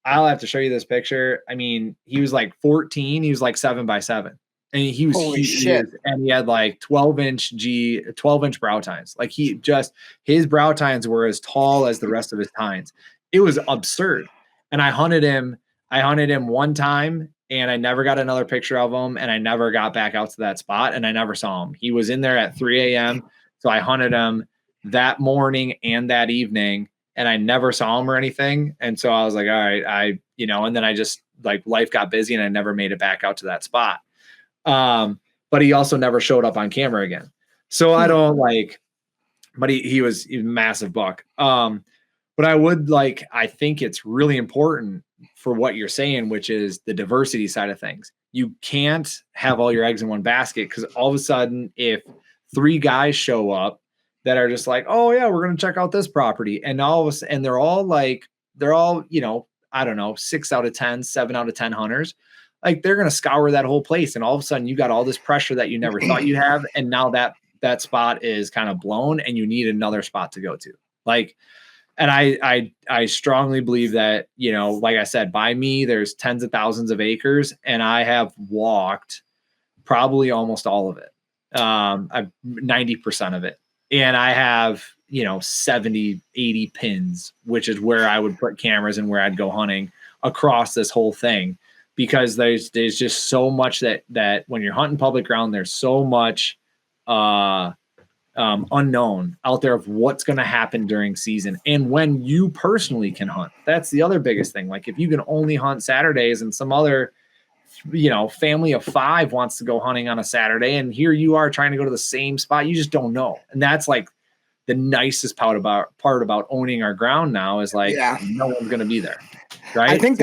I'll have to show you this picture. I mean, he was like 14. He was like 7x7, and he was huge, and he had like 12-inch brow tines. Like his brow tines were as tall as the rest of his tines. It was absurd. And I hunted him one time, and I never got another picture of him, and I never got back out to that spot, and I never saw him. He was in there at 3 a.m. So I hunted him that morning and that evening, and I never saw him or anything. And so I was like, all right, and then I just, like, life got busy and I never made it back out to that spot. But he also never showed up on camera again. So I don't but he was a massive buck. But I think it's really important for what you're saying, which is the diversity side of things. You can't have all your eggs in one basket, because all of a sudden, if 3 guys show up that are just like, oh yeah, we're going to check out this property, and they're all, I don't know, 6 out of 10, 7 out of 10 hunters, like they're going to scour that whole place. And all of a sudden you got all this pressure that you never thought you'd have. And now that spot is kind of blown, and you need another spot to go to. And I strongly believe that, like I said, by me, there's tens of thousands of acres, and I have walked probably almost all of it. 90% of it. And I have, 70, 80 pins, which is where I would put cameras and where I'd go hunting across this whole thing, because there's just so much that when you're hunting public ground, there's so much, unknown out there of what's going to happen during season and when you personally can hunt. That's the other biggest thing. Like if you can only hunt Saturdays, and some other, family of 5 wants to go hunting on a Saturday, and here you are trying to go to the same spot, you just don't know. And that's like the nicest part about owning our ground now is like, no one's going to be there. Right. I think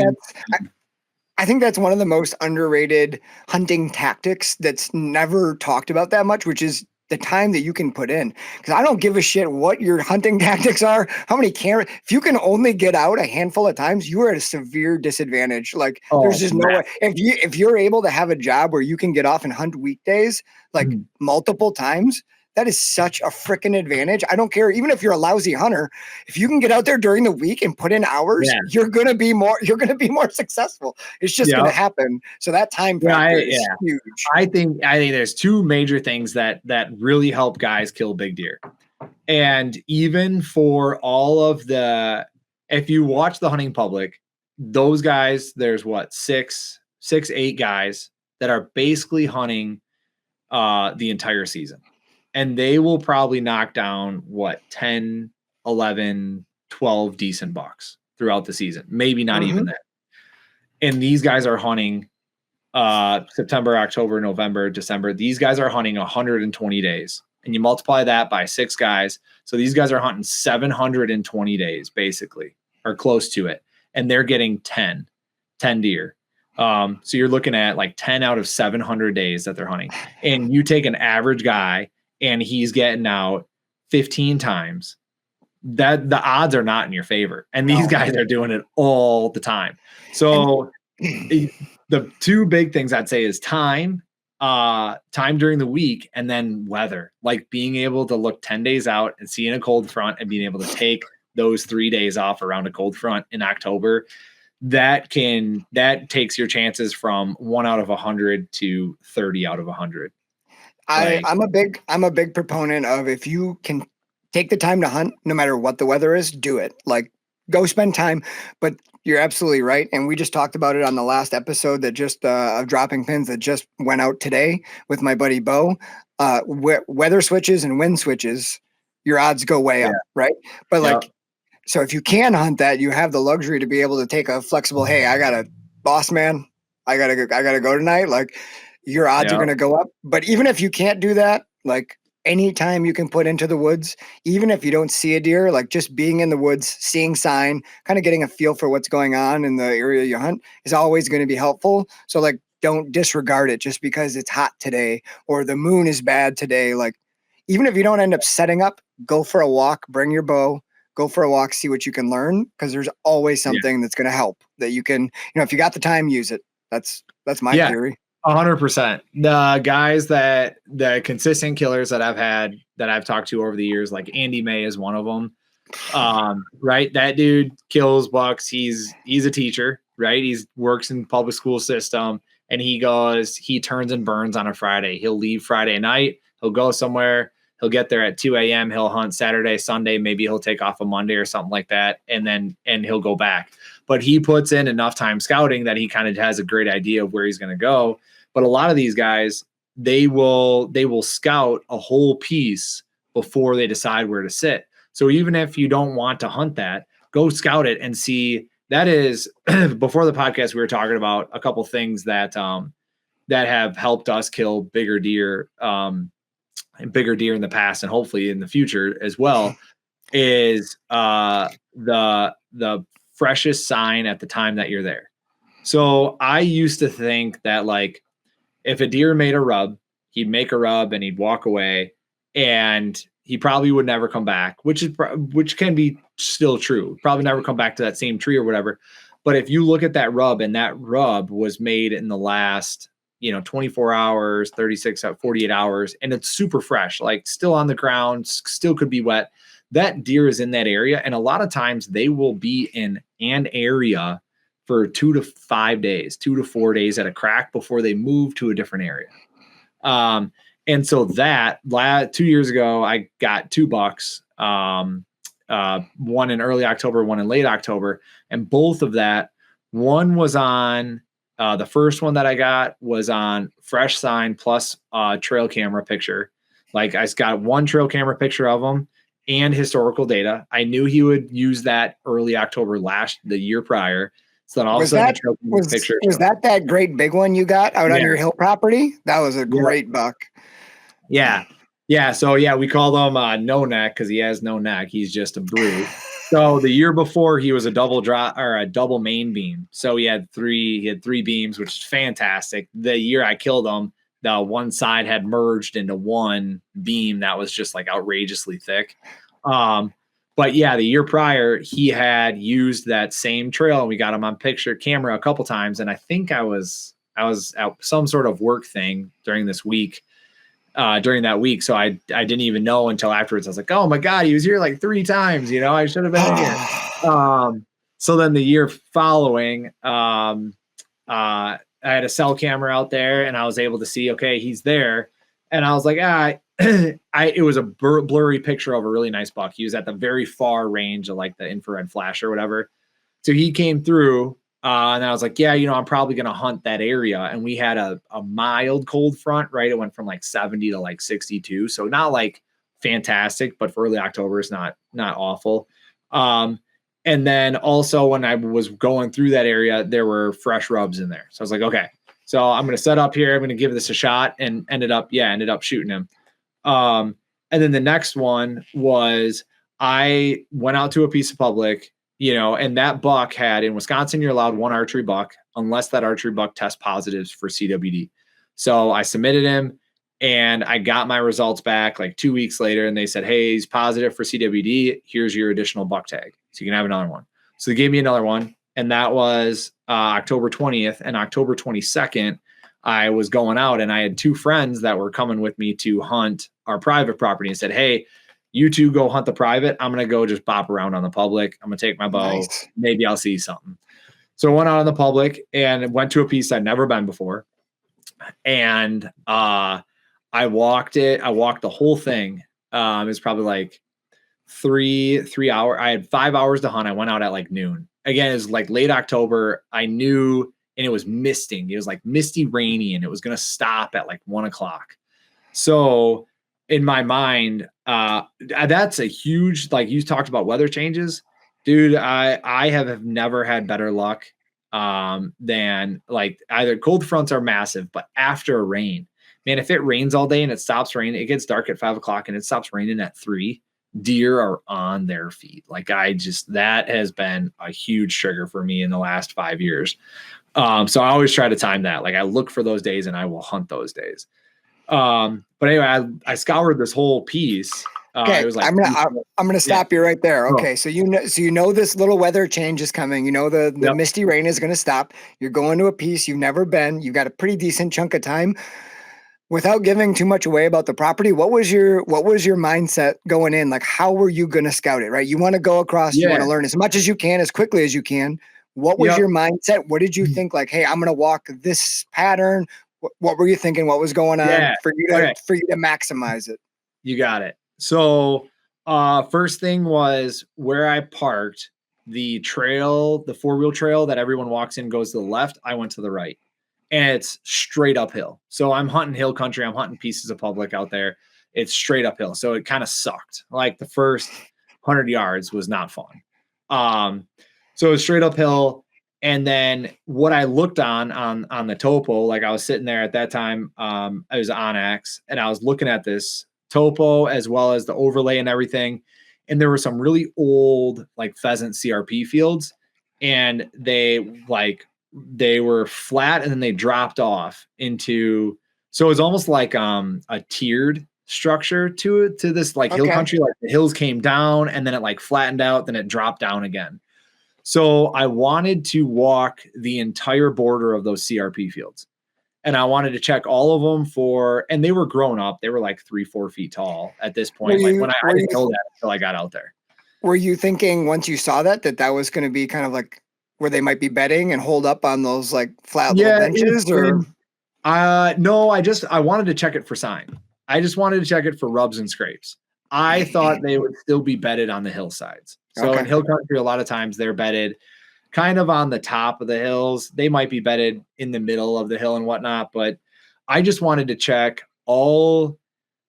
that's one of the most underrated hunting tactics that's never talked about that much, which is the time that you can put in. Because I don't give a shit what your hunting tactics are, how many cameras. If you can only get out a handful of times, you are at a severe disadvantage. Like there's just no way. If you're able to have a job where you can get off and hunt weekdays, like multiple times, that is such a freaking advantage. I don't care. Even if you're a lousy hunter, if you can get out there during the week and put in hours, you're going to be more successful. It's just going to happen. So that time factor is huge. I think there's 2 major things that really help guys kill big deer. And even for all of if you watch the hunting public, those guys, there's 6, 8 guys that are basically hunting the entire season. And they will probably knock down 10, 11, 12 decent bucks throughout the season. Maybe not even that. And these guys are hunting September, October, November, December. These guys are hunting 120 days and you multiply that by 6 guys. So these guys are hunting 720 days, basically, or close to it. And they're getting 10 deer. So you're looking at like 10 out of 700 days that they're hunting. And you take an average guy and he's getting out 15 times. That the odds are not in your favor. And these guys are doing it all the time. So the two big things I'd say is time during the week, and then weather, like being able to look 10 days out and seeing a cold front and being able to take those 3 days off around a cold front in October. That takes your chances from 1 out of 100 to 30 out of 100. I'm a big proponent of, if you can take the time to hunt, no matter what the weather is, do it. Like, go spend time. But you're absolutely right. And we just talked about it on the last episode that just of Dropping Pins that just went out today with my buddy Bo. Weather switches and wind switches, your odds go way up, right? But like, so if you can hunt that, you have the luxury to be able to take a flexible, hey, I got a boss man, I gotta go tonight. Like, your odds are gonna go up. But even if you can't do that, like, any time you can put into the woods, even if you don't see a deer, like just being in the woods, seeing sign, kind of getting a feel for what's going on in the area you hunt is always going to be helpful. So like, don't disregard it just because it's hot today or the moon is bad today. Like, even if you don't end up setting up, go for a walk, bring your bow, go for a walk, see what you can learn. Cause there's always something that's going to help that you can, if you got the time, use it. That's my theory. 100%. The guys the consistent killers that I've talked to over the years, like Andy May is one of them. Right. That dude kills bucks. He's a teacher, right? He works in public school system, and he turns and burns on a Friday. He'll leave Friday night. He'll go somewhere. He'll get there at 2 a.m. He'll hunt Saturday, Sunday. Maybe he'll take off a Monday or something like that. And he'll go back. But he puts in enough time scouting that he kind of has a great idea of where he's going to go. But a lot of these guys, they will scout a whole piece before they decide where to sit. So even if you don't want to hunt that, go scout it and see. That is, before the podcast, we were talking about a couple things that have helped us kill bigger deer in the past, and hopefully in the future as well, is the freshest sign at the time that you're there. So I used to think that, like, if a deer made a rub, he'd make a rub and he'd walk away, and he probably would never come back, which can be still true. Probably never come back to that same tree or whatever. But if you look at that rub, and that rub was made in the last, 24 hours, 36, 48 hours, and it's super fresh, like still on the ground, still could be wet. That deer is in that area. And a lot of times they will be in an area for 2 to 5 days, 2 to 4 days at a crack before they move to a different area. And so that 2 years ago, I got 2 bucks, one in early October, one in late October. And both of that, one was on, the first one that I got was on fresh sign plus trail camera picture. Like, I got one trail camera picture of him and historical data. I knew he would use that early October the year prior. So then all of a sudden, was that great big one you got out on your hill property? That was a great buck. Yeah. Yeah. So we call him no neck because he has no neck. He's just a brew. So the year before, he was a double drop or a double main beam. So he had three beams, which is fantastic. The year I killed him, the one side had merged into one beam that was just like outrageously thick. But the year prior, he had used that same trail, and we got him on camera a couple times. And I think I was out some sort of work thing during that week. So I didn't even know until afterwards. I was like, oh my God, he was here like 3 times, I should have been here. So then the year following, I had a cell camera out there, and I was able to see, okay, he's there. And I was like, it was a blurry picture of a really nice buck. He was at the very far range of like the infrared flash or whatever. So he came through, and I was like, I'm probably going to hunt that area. And we had a mild cold front, right? It went from like 70 to like 62. So not like fantastic, but for early October, it's not awful. And then also when I was going through that area, there were fresh rubs in there. So I was like, okay, so I'm going to set up here. I'm going to give this a shot, and ended up shooting him. And then the next one was I went out to a piece of public, and that buck had, in Wisconsin, you're allowed one archery buck unless that archery buck tests positives for CWD. So I submitted him and I got my results back like 2 weeks later, and they said, hey, he's positive for CWD. Here's your additional buck tag. So you can have another one. So they gave me another one, and that was October 20th. And October 22nd, I was going out, and I had 2 friends that were coming with me to hunt our private property, and said, hey, you two go hunt the private. I'm going to go just bop around on the public. I'm going to take my bow. Nice. Maybe I'll see something. So I went out on the public and went to a piece I'd never been before. And I walked the whole thing. It was probably like 3 hours. I had 5 hours to hunt. I went out at like noon. Again, it was like late October. I knew, and it was misting. It was like misty, rainy, and it was going to stop at like 1:00. So in my mind, that's a huge, like you talked about weather changes, dude. I have never had better luck than like either cold fronts are massive, but after a rain, man, if it rains all day and it stops raining, it gets dark at 5:00 and it stops raining at 3, deer are on their feet. Like that has been a huge trigger for me in the last 5 years. So I always try to time that. Like I look for those days and I will hunt those days. But anyway, I scoured this whole piece. Okay, it was like, I'm gonna stop you right there. Okay, so you know this little weather change is coming. You know the misty rain is gonna stop. You're going to a piece you've never been. You've got a pretty decent chunk of time. Without giving too much away about the property, what was your mindset going in? Like, how were you gonna scout it? Right, you want to go across. You want to learn as much as you can, as quickly as you can. What was your mindset? What did you think? Like, hey, I'm gonna walk this pattern. What were you thinking? What was going on for you to maximize it? You got it. So first thing was where I parked, the trail, the 4-wheel trail that everyone walks in goes to the left. I went to the right, and it's straight uphill. So I'm hunting hill country. I'm hunting pieces of public out there. It's straight uphill. So it kind of sucked. Like the first 100 yards was not fun. So it was straight uphill. And then what I looked on the topo, like I was sitting there at that time, I was on X, and I was looking at this topo as well as the overlay and everything. And there were some really old like pheasant CRP fields, and they were flat and then they dropped off into, so it was almost like a tiered structure to this like hill country. Like the hills came down and then it like flattened out, then it dropped down again. So I wanted to walk the entire border of those CRP fields, and I wanted to check all of them and they were grown up. They were like 3-4 feet tall at this point. I didn't know that until I got out there. Were you thinking once you saw that was going to be kind of like where they might be bedding and hold up on those like flat little benches? No, I wanted to check it for sign. I just wanted to check it for rubs and scrapes. I thought they would still be bedded on the hillsides. So in hill country, a lot of times they're bedded kind of on the top of the hills. They might be bedded in the middle of the hill and whatnot, but I just wanted to check all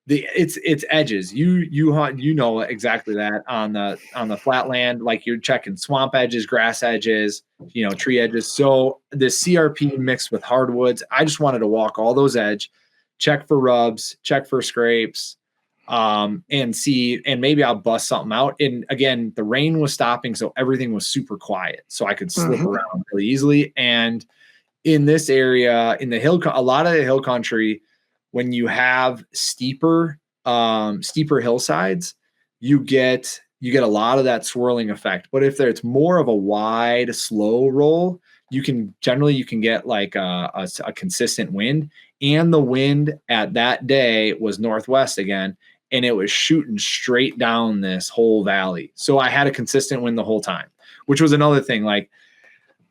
its edges. You hunt, know exactly that on the flat land, like you're checking swamp edges, grass edges, tree edges. So the CRP mixed with hardwoods, I just wanted to walk all those edge, check for rubs, check for scrapes, and see, and maybe I'll bust something out. And again, the rain was stopping, so everything was super quiet, so I could slip around really easily. And in this area, in the hill, a lot of the hill country, when you have steeper hillsides, you get a lot of that swirling effect. But if there's more of a wide, slow roll, you can get like a consistent wind. And the wind at that day was northwest again, and it was shooting straight down this whole valley. So I had a consistent wind the whole time, which was another thing. Like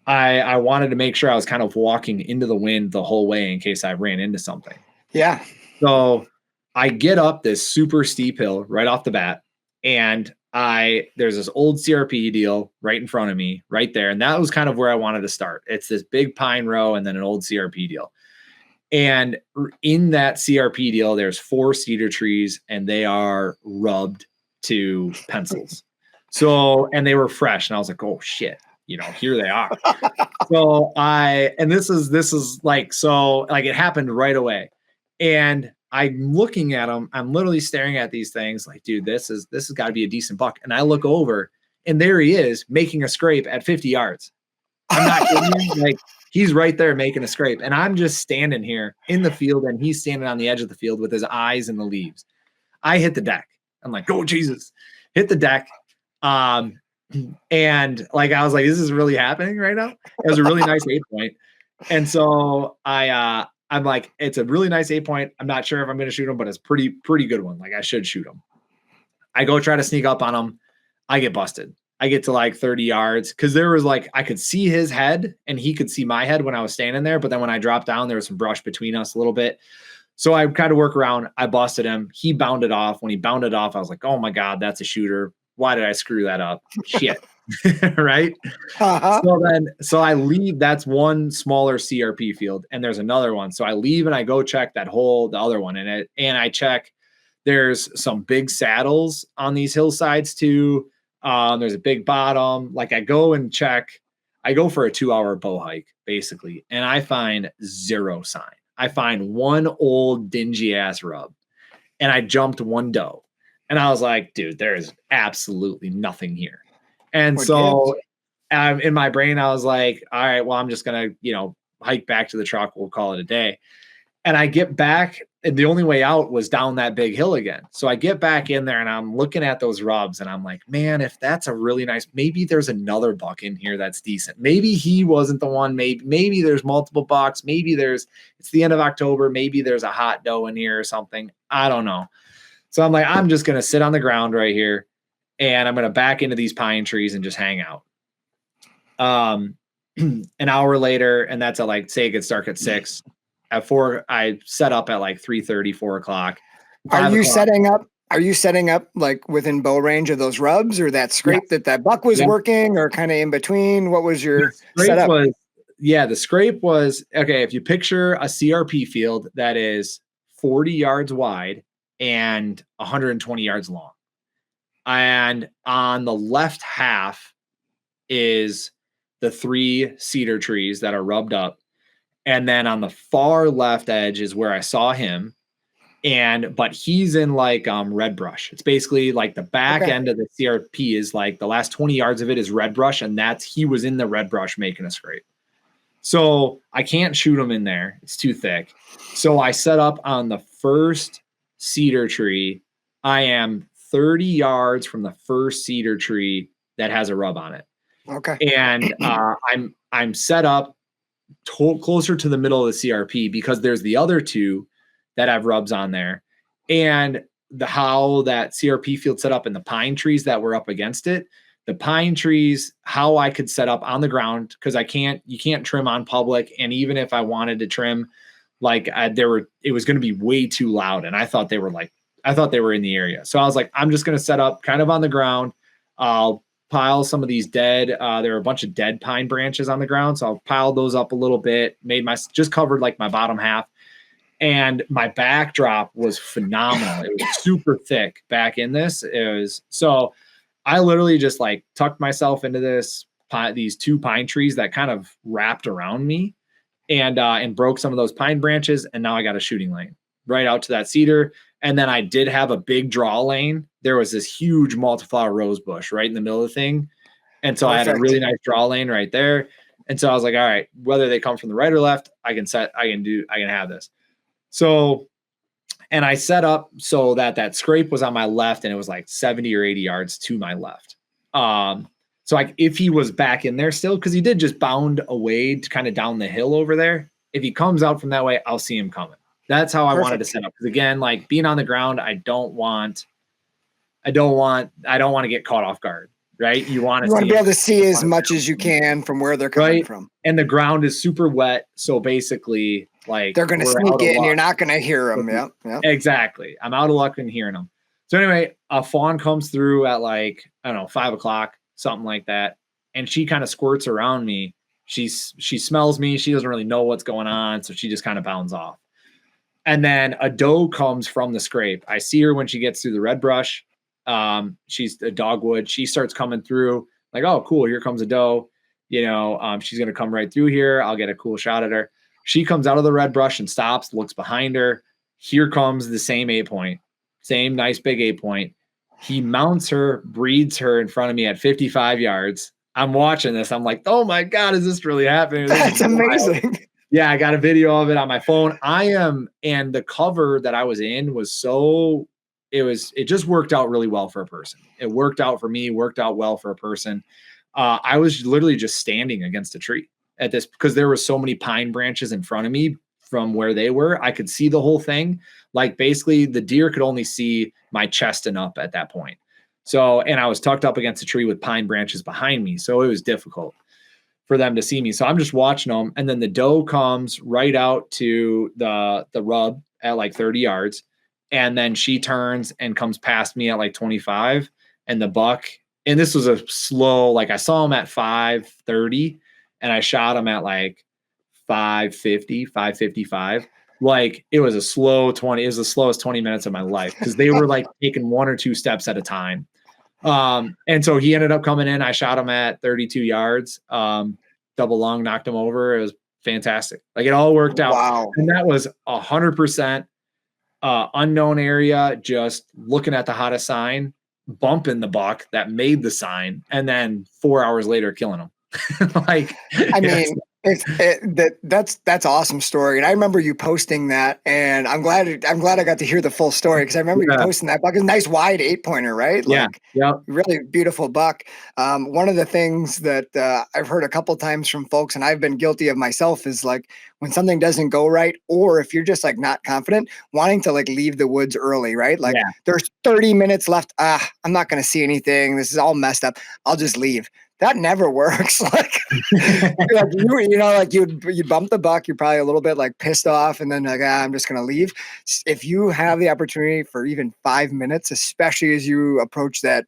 I wanted to make sure I was kind of walking into the wind the whole way in case I ran into something. Yeah. So I get up this super steep hill right off the bat, and there's this old CRP deal right in front of me right there. And that was kind of where I wanted to start. It's this big pine row and then an old CRP deal. And in that CRP deal, there's 4 cedar trees, and they are rubbed to pencils. So, and they were fresh, and I was like, oh shit, here they are. So this is like, so like it happened right away. And I'm looking at them. I'm literally staring at these things like, dude, this has got to be a decent buck. And I look over, and there he is making a scrape at 50 yards. I'm not kidding you. Like, he's right there making a scrape, and I'm just standing here in the field, and he's standing on the edge of the field with his eyes in the leaves. I hit the deck. I'm like, oh Jesus, hit the deck. And like, I was like, this is really happening right now. It was a really nice 8-point. And so I'm like, it's a really nice 8-point. I'm not sure if I'm going to shoot him, but it's pretty good one. Like, I should shoot him. I go try to sneak up on him. I get busted. I get to like 30 yards because there was like, I could see his head and he could see my head when I was standing there. But then when I dropped down, there was some brush between us a little bit. So I kind of work around. I busted him. He bounded off. When he bounded off, I was like, oh my God, that's a shooter. Why did I screw that up? Shit. Right. So I leave. That's one smaller CRP field, and there's another one. So I leave and I go check the other one in it. And I check, there's some big saddles on these hillsides too. There's a big bottom. Like, I go and check, I go for a 2-hour bow hike basically. And I find zero sign. I find one old dingy ass rub, and I jumped one doe. And I was like, dude, there is absolutely nothing here. And so in my brain, I was like, all right, well, I'm just going to, hike back to the truck. We'll call it a day. And I get back, and the only way out was down that big hill again. So I get back in there, and I'm looking at those rubs, and I'm like, man, if that's a really nice, maybe there's another buck in here that's decent. Maybe he wasn't the one. Maybe there's multiple bucks. Maybe it's the end of October. Maybe there's a hot doe in here or something. I don't know. So I'm like, I'm just going to sit on the ground right here, and I'm going to back into these pine trees and just hang out. An hour later, and that's at like, say it gets dark at 6. At 4, I set up at like 3:30, 4 o'clock. Are you setting up like within bow range of those rubs, or that scrape that buck was working, or kind of in between? What was your setup? The scrape was, okay, if you picture a CRP field that is 40 yards wide and 120 yards long. And on the left half is the 3 cedar trees that are rubbed up. And then on the far left edge is where I saw him. But he's in like red brush. It's basically like the back end of the CRP is like the last 20 yards of it is red brush. And he was in the red brush making a scrape. So I can't shoot him in there. It's too thick. So I set up on the first cedar tree. I am 30 yards from the first cedar tree that has a rub on it. Okay. And I'm set up closer to the middle of the CRP because there's the other 2 that have rubs on there. And how that CRP field set up in the pine trees that were up against it, the pine trees, how I could set up on the ground, because you can't trim on public. And even if I wanted to trim, like it was going to be way too loud. And I thought they were in the area. So I was like, I'm just going to set up kind of on the ground. I'll pile some of these dead, there are a bunch of dead pine branches on the ground. So I'll pile those up a little bit, just covered like my bottom half. And my backdrop was phenomenal. It was super thick back in this. So I literally just like tucked myself into these 2 pine trees that kind of wrapped around me and broke some of those pine branches. And now I got a shooting lane right out to that cedar. And then I did have a big draw lane. There was this huge multi-flower rose bush right in the middle of the thing. And so I had a really nice draw lane right there. And so I was like, all right, whether they come from the right or left, I can have this. So, and I set up so that scrape was on my left, and it was like 70 or 80 yards to my left. So if he was back in there still, because he did just bound away to kind of down the hill over there. If he comes out from that way, I'll see him coming. That's how I wanted to set up. Because again, like being on the ground, I don't want to get caught off guard, right? You want to be able to see as much as you can from where they're coming from. And the ground is super wet. So basically, like they're going to sneak in, you're not going to hear them. Yeah. Exactly. I'm out of luck in hearing them. So anyway, a fawn comes through at like, I don't know, 5 o'clock, something like that. And she kind of squirts around me. She smells me. She doesn't really know what's going on. So she just kind of bounds off. And then a doe comes from the scrape. I see her when she gets through the red brush. She's a dogwood. She starts coming through like, oh, cool. Here comes a doe. She's going to come right through here. I'll get a cool shot at her. She comes out of the red brush and stops, looks behind her. Here comes the same 8-point, same nice big 8-point. He mounts her, breeds her in front of me at 55 yards. I'm watching this. I'm like, oh my God, is this really happening? That's amazing. Yeah, I got a video of it on my phone. And the cover that I was in was it just worked out really well for a person. It worked out for me, worked out well for a person. I was literally just standing against a tree at this because there were so many pine branches in front of me from where they were. I could see the whole thing. Like basically the deer could only see my chest and up at that point. So, and I was tucked up against a tree with pine branches behind me. So it was difficult for them to see me. So I'm just watching them. And then the doe comes right out to the rub at like 30 yards. And then she turns and comes past me at like 25. And the buck, and this was a slow, like I saw him at 5:30 and I shot him at like 5:50, 5:55. Like it was a slow 20, it was the slowest 20 minutes of my life because they were like taking 1 or 2 steps at a time. And so he ended up coming in. I shot him at 32 yards, double lung, knocked him over. It was fantastic. Like it all worked out. Wow. And that was 100% unknown area, just looking at the hottest sign, bumping the buck that made the sign, and then 4 hours later killing him. Like, I mean, that's awesome story. And I remember you posting that, and I'm glad I got to hear the full story because I remember you posting that buck. It's a nice wide 8-pointer, right? Like, really beautiful buck. One of the things that I've heard a couple times from folks, and I've been guilty of myself, is like when something doesn't go right, or if you're just like not confident, wanting to like leave the woods early, right? Like there's 30 minutes left. I'm not going to see anything. This is all messed up. I'll just leave. That never works. Like, like you'd bump the buck. You're probably a little bit like pissed off, and then like, I'm just gonna leave. If you have the opportunity for even 5 minutes, especially as you approach that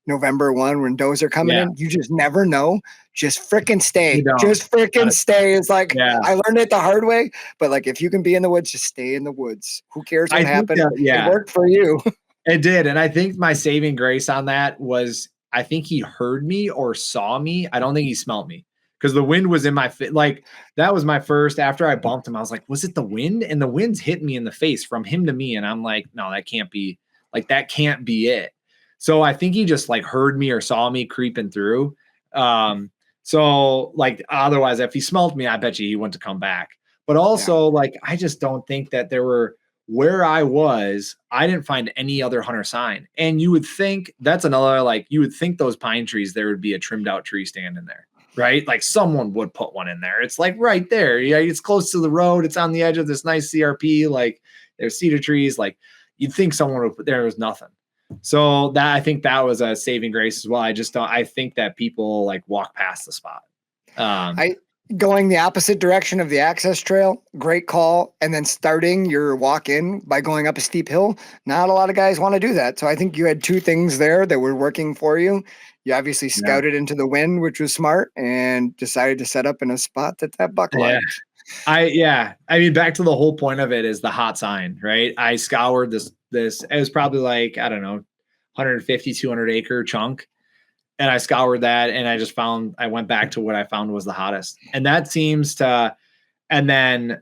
November 1 when does are coming in, you just never know. Just freaking stay. Just freaking stay. It's like I learned it the hard way. But like if you can be in the woods, just stay in the woods. Who cares what happened? It worked for you. It did, and I think my saving grace on that was, I think he heard me or saw me. I don't think he smelled me because the wind was in my face. Like that was my first, after I bumped him, I was like, was it the wind? And the wind's hitting me in the face from him to me. And I'm like, no, that can't be it. So I think he just like heard me or saw me creeping through. So like, otherwise if he smelled me, I bet you he wouldn't have come back. But also like, I just don't think that there were, where I was, I didn't find any other hunter sign. And you would think that's another, like, you would think those pine trees, there would be a trimmed out tree stand in there, right? Like someone would put one in there. It's like right there. Yeah. It's close to the road. It's on the edge of this nice CRP. Like there's cedar trees. Like you'd think someone would put, there was nothing. So that, I think that was a saving grace as well. I think that people like walk past the spot. Going the opposite direction of the access trail, great call. And then starting your walk in by going up a steep hill. Not a lot of guys want to do that. So I think you had 2 things there that were working for you. You obviously scouted into the wind, which was smart, and decided to set up in a spot that buck liked. I mean, back to the whole point of it is the hot sign, right? I scoured this, it was probably like, I don't know, 150, 200 acre chunk. And I scoured that, and I went back to what I found was the hottest. And that seems to, and then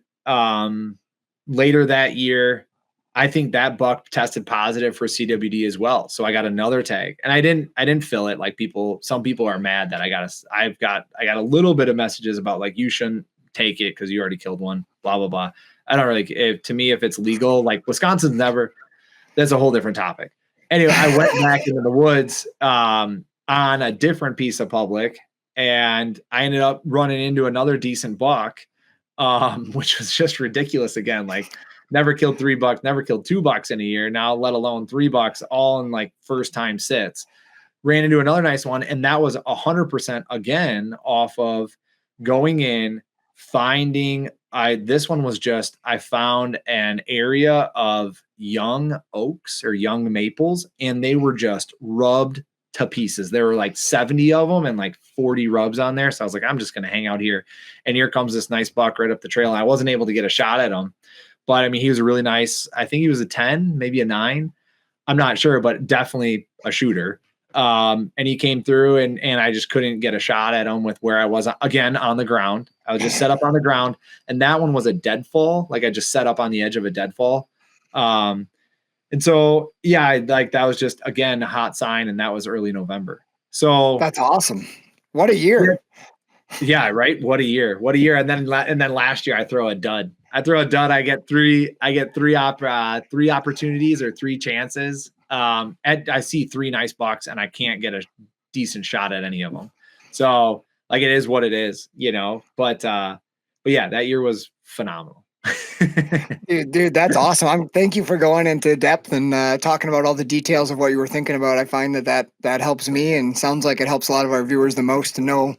later that year, I think that buck tested positive for CWD as well. So I got another tag, and I didn't fill it like some people are mad that I got a little bit of messages about like, you shouldn't take it because you already killed one, blah, blah, blah. I don't really, to me, if it's legal, like Wisconsin's that's a whole different topic. Anyway, I went back into the woods, on a different piece of public, and I ended up running into another decent buck, which was just ridiculous. Again, like never killed 3 bucks, never killed 2 bucks in a year, now let alone 3 bucks, all in like first time sits. Ran into another nice one, and that was 100% again off of going in, finding. This one was just, I found an area of young oaks or young maples, and they were just rubbed to pieces. There were like 70 of them and like 40 rubs on there. So I was like, I'm just going to hang out here. And here comes this nice buck right up the trail. And I wasn't able to get a shot at him, but I mean, he was a really nice, I think he was a 10, maybe a 9. I'm not sure, but definitely a shooter. And he came through, and I just couldn't get a shot at him with where I was, again, on the ground. I was just set up on the ground, and that one was a deadfall. Like I just set up on the edge of a deadfall. And so, yeah, like that was just, again, a hot sign, and that was early November. So That's awesome. What a year. yeah, right. What a year. And then last year I throw a dud. I get three opportunities or three chances. I see three nice bucks and I can't get a decent shot at any of them. So like, it is what it is, but yeah, that year was phenomenal. Dude, that's awesome. Thank you for going into depth and talking about all the details of what you were thinking about. I find that helps me, and sounds like it helps a lot of our viewers the most to know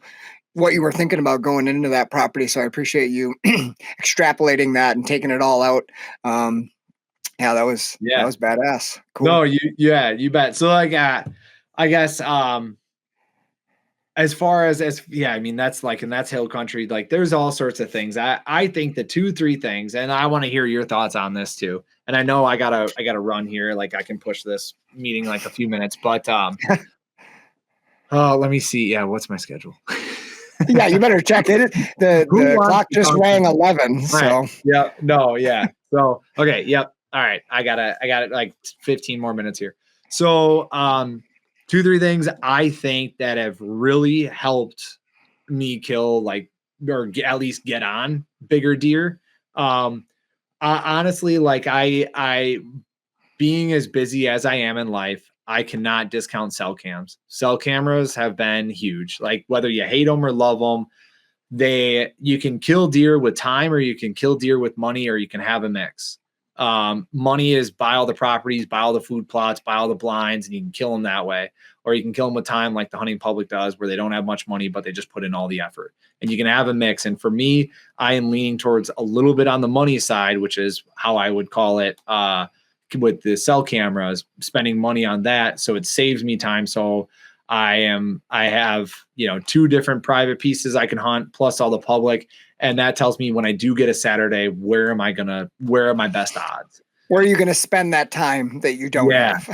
what you were thinking about going into that property. So I appreciate you extrapolating that and taking it all out. Yeah, that was badass. Cool. No, you bet. So like, I guess, as far as yeah, I mean, that's like, and that's hill country. Like there's all sorts of things. I think the 2-3 things, and I want to hear your thoughts on this too. And I know I gotta run here. Like I can push this meeting like a few minutes, but let me see. Yeah, what's my schedule? Yeah, you better check it. The clock just rang 11. So right. Yeah, no, yeah. So okay, yep. All right, I got it like 15 more minutes here. So 2-3 things I think that have really helped me kill, like, or at least get on bigger deer. Honestly, like I being as busy as I am in life, I cannot discount cell cams. Cell cameras have been huge. Like whether you hate them or love them, you can kill deer with time, or you can kill deer with money, or you can have a mix. Money is buy all the properties, buy all the food plots, buy all the blinds, and you can kill them that way. Or you can kill them with time, like the hunting public does, where they don't have much money, but they just put in all the effort. And you can have a mix. And for me, I am leaning towards a little bit on the money side, which is how I would call it, with the cell cameras, spending money on that. So it saves me time. So I have, 2 different private pieces I can hunt, plus all the public. And that tells me when I do get a Saturday, where are my best odds? Where are you going to spend that time that you don't have?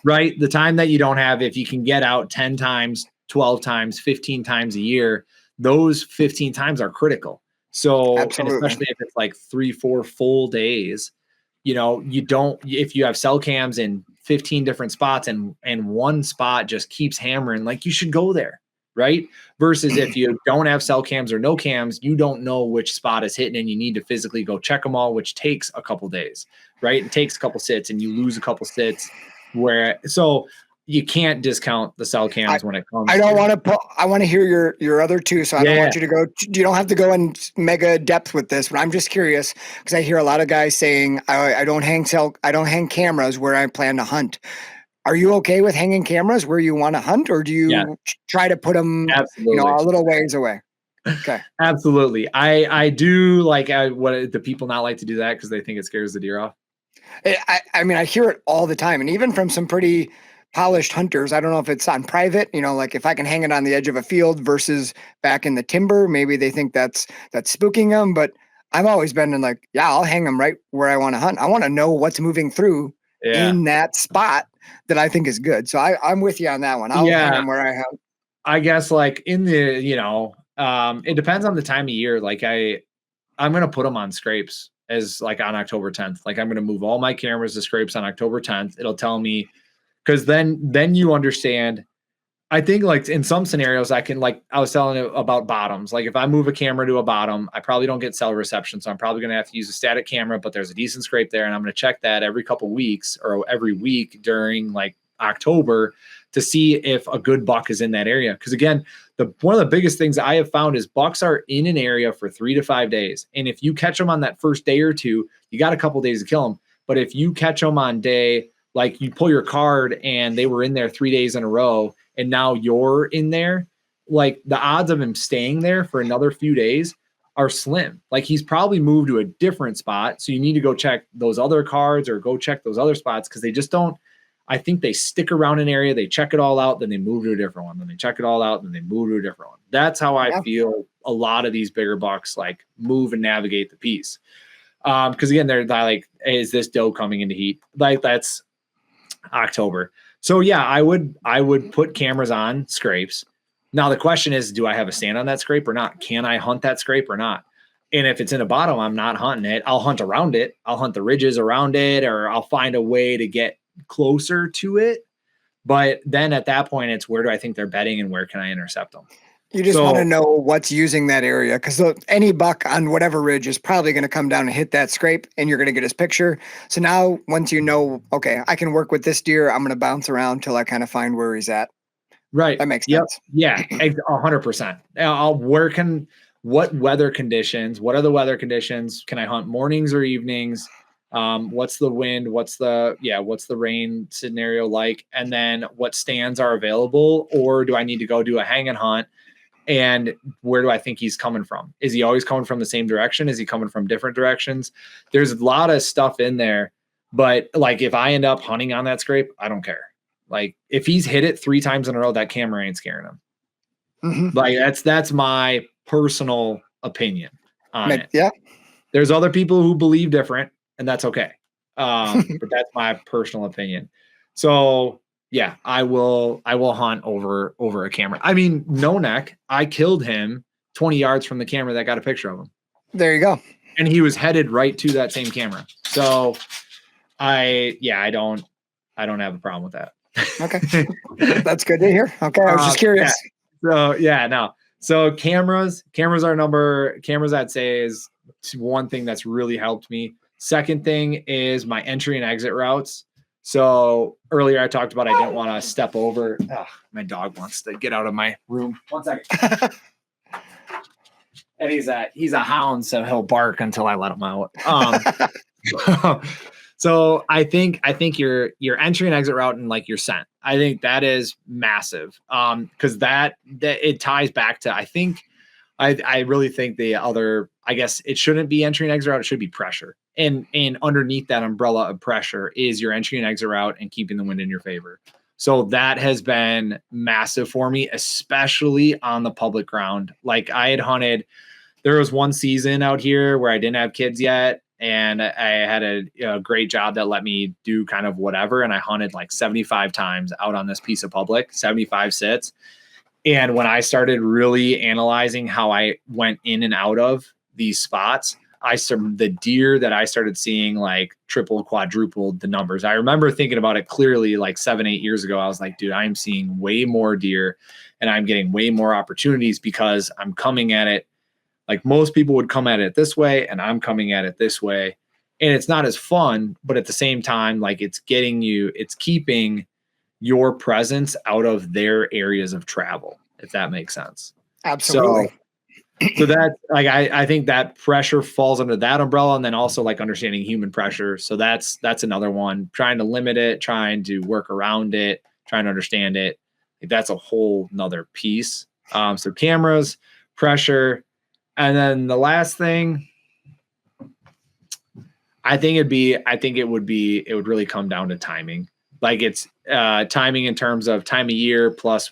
Right. The time that you don't have, if you can get out 10 times, 12 times, 15 times a year, those 15 times are critical. So, and especially if it's like 3-4 full days, if you have cell cams in 15 different spots and one spot just keeps hammering, like, you should go there. Right. Versus if you don't have cell cams or no cams, you don't know which spot is hitting, and you need to physically go check them all, which takes a couple days. Right. It takes a couple sits, and you lose a couple sits so you can't discount the cell cams when it comes. I want to hear your other 2. So I don't want you to go, you don't have to go in mega depth with this, but I'm just curious because I hear a lot of guys saying, I don't hang cameras where I plan to hunt. Are you okay with hanging cameras where you want to hunt, or do you try to put them, a little ways away? Okay. Absolutely. I do like what the people not like to do that because they think it scares the deer off. I mean, I hear it all the time, and even from some pretty polished hunters. I don't know if it's on private, like if I can hang it on the edge of a field versus back in the timber, maybe they think that's spooking them. But I've always been in like, I'll hang them right where I want to hunt. I want to know what's moving through in that spot that I think is good. So I'm with you on that one. I'll hang them where I have. I guess like in the, it depends on the time of year. Like I'm going to put them on scrapes as like on October 10th. Like I'm going to move all my cameras to scrapes on October 10th. It'll tell me, because then you understand. I think like in some scenarios I can, like I was telling you about bottoms. Like if I move a camera to a bottom, I probably don't get cell reception. So I'm probably going to have to use a static camera, but there's a decent scrape there. And I'm going to check that every couple weeks or every week during like October to see if a good buck is in that area. Because again, one of the biggest things I have found is bucks are in an area for 3 to 5 days. And if you catch them on that first day or two, you got a couple days to kill them. But if you catch them on day, like you pull your card and they were in there 3 days in a row, and now you're in there, like the odds of him staying there for another few days are slim. Like he's probably moved to a different spot. So you need to go check those other cards or go check those other spots, because they just don't, I think they stick around an area, they check it all out, then they move to a different one, then they check it all out, then they move to a different one. That's how I feel a lot of these bigger bucks like move and navigate the piece. Because again, they're like, hey, is this doe coming into heat? Like that's October. So yeah, I would put cameras on scrapes. Now the question is, do I have a stand on that scrape or not? Can I hunt that scrape or not? And if it's in a bottom, I'm not hunting it. I'll hunt around it. I'll hunt the ridges around it, or I'll find a way to get closer to it. But then at that point, it's where do I think they're bedding and where can I intercept them? You just want to know what's using that area, because any buck on whatever ridge is probably going to come down and hit that scrape, and you're going to get his picture. So now, once you know, okay, I can work with this deer, I'm going to bounce around till I kind of find where he's at. Right. That makes sense. Yeah, 100%. What weather conditions? What are the weather conditions? Can I hunt mornings or evenings? What's the wind? What's the rain scenario like? And then what stands are available, or do I need to go do a hang and hunt? And where do I think he's coming from? Is he always coming from the same direction? Is he coming from different directions? There's a lot of stuff in there, but like if I end up hunting on that scrape, I don't care. Like if he's hit it 3 times in a row, that camera ain't scaring him. Mm-hmm. Like that's my personal opinion on it. Yeah. There's other people who believe different, and that's okay. But that's my personal opinion. So yeah, I will hunt over a camera. I mean, no neck. I killed him 20 yards from the camera that got a picture of him. There you go. And he was headed right to that same camera. So I don't have a problem with that. Okay. That's good to hear. Okay. I was just curious. Yeah. So cameras I'd say is one thing that's really helped me. Second thing is my entry and exit routes. So earlier I talked about I didn't want to step over. Oh, my dog wants to get out of my room. 1 second. And he's a hound, so he'll bark until I let him out. So I think your entry and exit route and like your scent, I think that is massive. Because that it ties back to, I really think the other, I guess it shouldn't be entry and exit route. It should be pressure. And underneath that umbrella of pressure is your entry and exit route and keeping the wind in your favor. So that has been massive for me, especially on the public ground. Like I had hunted, there was one season out here where I didn't have kids yet. And I had a great job that let me do kind of whatever. And I hunted like 75 times out on this piece of public, 75 sits. And when I started really analyzing how I went in and out of these spots, the deer that I started seeing like triple, quadrupled the numbers. I remember thinking about it clearly like 7-8 years ago. I was like, dude, I'm seeing way more deer and I'm getting way more opportunities because I'm coming at it like most people would come at it this way and I'm coming at it this way. And it's not as fun, but at the same time, like it's keeping your presence out of their areas of travel, if that makes sense. Absolutely. So that's like, I think that pressure falls under that umbrella, and then also like understanding human pressure. So that's another one, trying to limit it, trying to work around it, trying to understand it. Like that's a whole nother piece. So cameras, pressure. And then the last thing, I think it would really come down to timing. Like it's timing in terms of time of year plus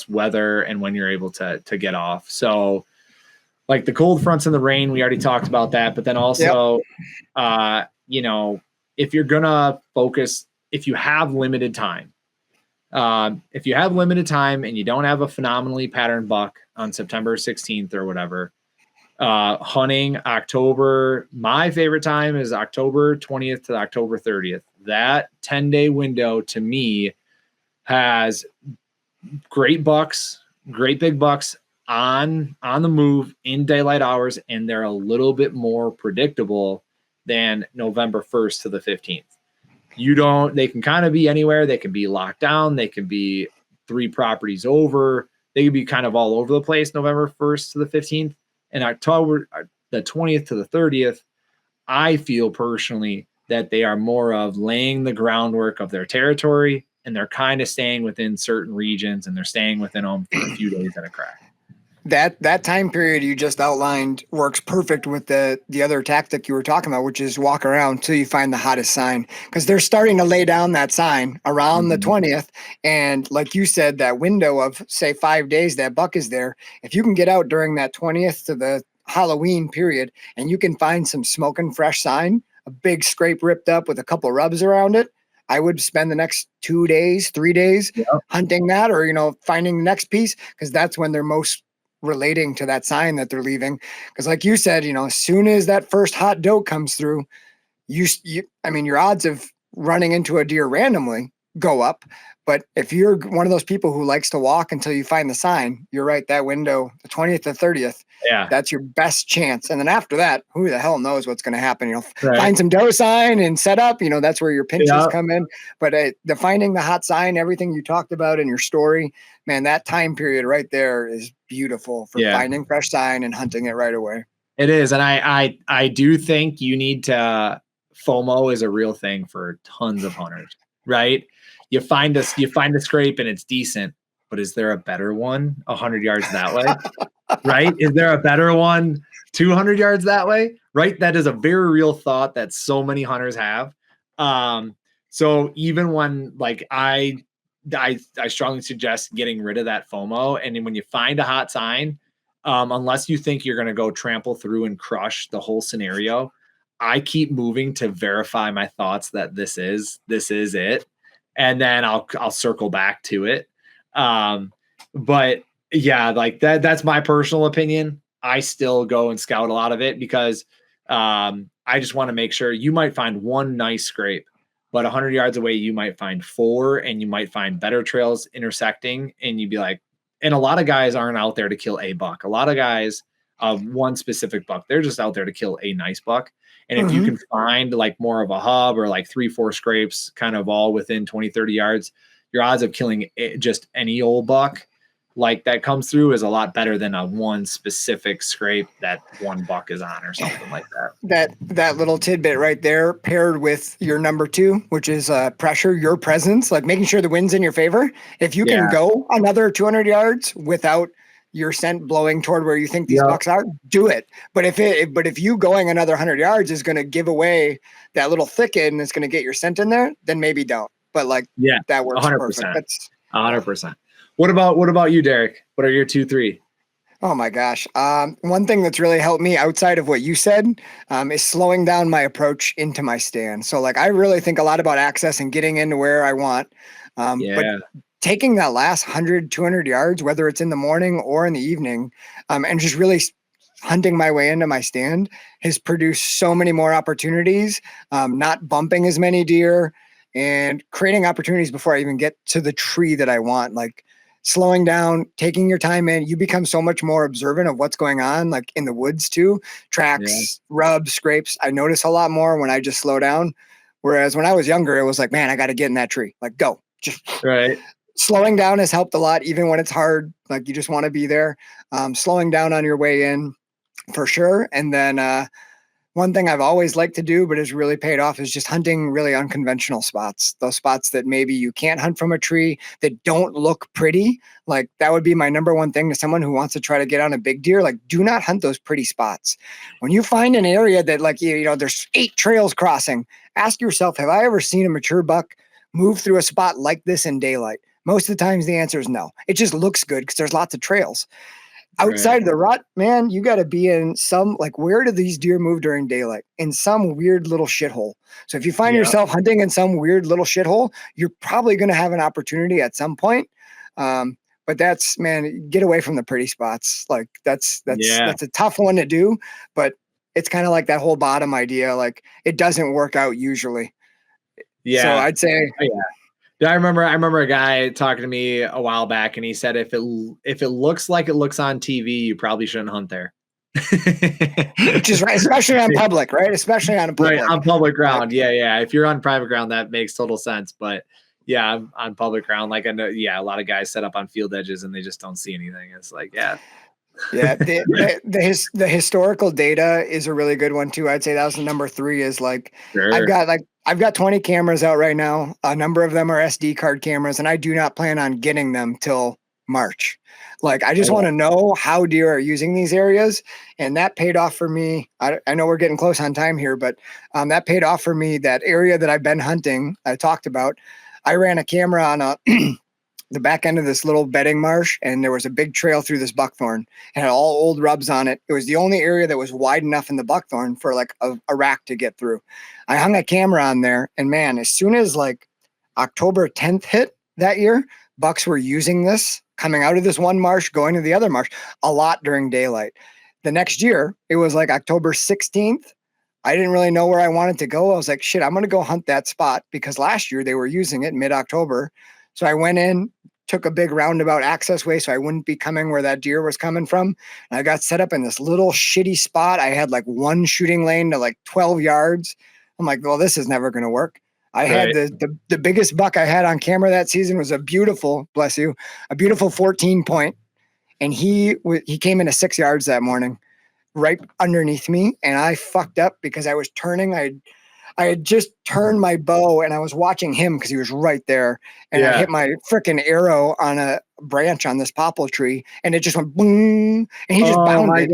weather and when you're able to get off. So like the cold fronts and the rain, we already talked about that. But then also, if you're gonna focus, if you have limited time and you don't have a phenomenally patterned buck on September 16th or whatever, hunting October, my favorite time is October 20th to October 30th. That 10-day window to me has great bucks, great big bucks on the move in daylight hours, and they're a little bit more predictable than November 1st to the 15th. They can kind of be anywhere. They can be locked down. They can be 3 properties over. They can be kind of all over the place November 1st to the 15th. And October, the 20th to the 30th, I feel personally that they are more of laying the groundwork of their territory, and they're kind of staying within certain regions, and they're staying within them for a few days at a crack. That time period you just outlined works perfect with the other tactic you were talking about, which is walk around till you find the hottest sign, because they're starting to lay down that sign around the 20th. And like you said, that window of say 5 days, that buck is there. If you can get out during that 20th to the Halloween period and you can find some smoking fresh sign, a big scrape ripped up with a couple rubs around it, I would spend the next 2 days, 3 days hunting that, or, finding the next piece, because that's when they're most relating to that sign that they're leaving. Because like you said, as soon as that first hot doe comes through, I mean, your odds of running into a deer randomly go up. But if you're one of those people who likes to walk until you find the sign, you're right. That window, the 20th to 30th, that's your best chance. And then after that, who the hell knows what's going to happen? Find some doe sign and set up, that's where your pinches come in. But the finding the hot sign, everything you talked about in your story, man, that time period right there is beautiful for finding fresh sign and hunting it right away. It is. And I do think you need to, FOMO is a real thing for tons of hunters, right? You find a scrape and it's decent, but is there a better one 100 yards that way? Right? Is there a better one 200 yards that way? Right? That is a very real thought that so many hunters have. So even when like I strongly suggest getting rid of that FOMO. And then when you find a hot sign, unless you think you're going to go trample through and crush the whole scenario, I keep moving to verify my thoughts that this is it. And then I'll circle back to it. But yeah, like that's my personal opinion. I still go and scout a lot of it because I just want to make sure. You might find one nice scrape, but 100 yards away, you might find 4, and you might find better trails intersecting. And you'd be like, and a lot of guys aren't out there to kill a buck. A lot of guys one specific buck, they're just out there to kill a nice buck. And if you can find like more of a hub or like 3-4 scrapes kind of all within 20-30 yards, your odds of killing just any old buck like that comes through is a lot better than a one specific scrape that one buck is on or something like that. That little tidbit right there paired with your number 2, which is pressure, your presence, like making sure the wind's in your favor. If you can go another 200 yards without your scent blowing toward where you think these bucks are, do it. But if you going another 100 yards is going to give away that little thicket and it's going to get your scent in there, then maybe don't. But that works 100%. perfect. That's 100%. What about you, Derek? What are your 2-3? Oh my gosh. One thing that's really helped me outside of what you said is slowing down my approach into my stand. So I really think a lot about access and getting into where I want. But taking that last 100, 200 yards, whether it's in the morning or in the evening, and just really hunting my way into my stand has produced so many more opportunities, not bumping as many deer and creating opportunities before I even get to the tree that I want. Like slowing down, taking your time in, you become so much more observant of what's going on, like in the woods too, tracks, rubs, scrapes. I notice a lot more when I just slow down. Whereas when I was younger, it was like, man, I got to get in that tree. Like go, just right. Slowing down has helped a lot, even when it's hard. Like you just want to be there. Slowing down on your way in for sure. And then one thing I've always liked to do, but has really paid off, is just hunting really unconventional spots. Those spots that maybe you can't hunt from a tree, that don't look pretty. Like that would be my number one thing to someone who wants to try to get on a big deer. Like do not hunt those pretty spots. When you find an area that there's 8 trails crossing, ask yourself, have I ever seen a mature buck move through a spot like this in daylight? Most of the times the answer is no. It just looks good because there's lots of trails. Outside of the rut, man, you got to be in some, where do these deer move during daylight? In some weird little shithole. So if you find yourself hunting in some weird little shithole, you're probably going to have an opportunity at some point. But that's, man, get away from the pretty spots. Like that's a tough one to do, but it's kind of like that whole bottom idea. Like it doesn't work out usually. Yeah. So I'd say, I remember a guy talking to me a while back, and he said, if it looks like it looks on TV, you probably shouldn't hunt there. Which is right, especially on public, right? Especially on public. Right, on public ground. Yeah. If you're on private ground, that makes total sense. But yeah, on public ground, I know, a lot of guys set up on field edges and they just don't see anything. It's like, the historical data is a really good one too. I'd say that was the number 3 is sure. I've got 20 cameras out right now. A number of them are SD card cameras, and I do not plan on getting them till March. I just want to know how deer are using these areas. And that paid off for me. I know we're getting close on time here, but that paid off for me. That area that I've been hunting, I talked about, I ran a camera on the back end of this little bedding marsh, and there was a big trail through this buckthorn. It had all old rubs on it. It was the only area that was wide enough in the buckthorn for a rack to get through. I hung a camera on there, and man, as soon as October 10th hit that year, bucks were using this coming out of this one marsh, going to the other marsh a lot during daylight. The next year, it was like October 16th. I didn't really know where I wanted to go. I was like, shit, I'm going to go hunt that spot because last year they were using it mid-October. So I went in, took a big roundabout access way so I wouldn't be coming where that deer was coming from. And I got set up in this little shitty spot. I had like one shooting lane to like 12 yards. I'm like, well, this is never going to work. I had the biggest buck I had on camera that season was a beautiful, bless you, a beautiful 14 point. And he came into 6 yards that morning, right underneath me, and I fucked up because I was turning. I had just turned my bow, and I was watching him because he was right there, and I hit my freaking arrow on a branch on this poplar tree, and it just went boom, and he just bounded.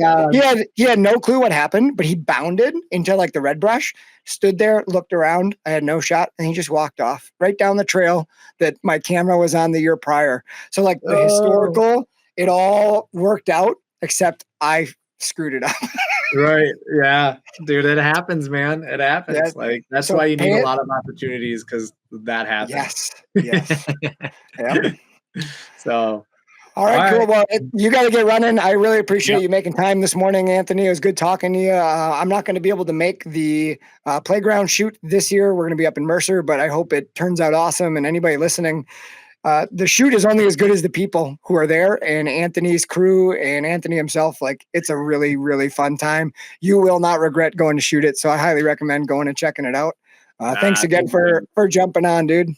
He had no clue what happened, but he bounded into like the red brush, stood there, looked around. I had no shot, and he just walked off right down the trail that my camera was on the year prior. So like the historical, it all worked out, except I screwed it up. Right. Yeah. Dude, it happens, man. It happens. Yeah. Like that's So why you need a lot of opportunities because that happens. Yes. Yep. So all right, cool. right. Well, you got to get running. I really appreciate you making time this morning, Anthony. It was good talking to you. I'm not going to be able to make the playground shoot this year. We're going to be up in Mercer, but I hope it turns out awesome. And anybody listening, the shoot is only as good as the people who are there, and Anthony's crew and Anthony himself. Like, it's a really, really fun time. You will not regret going to shoot it. So I highly recommend going and checking it out. Thanks again for jumping on, dude.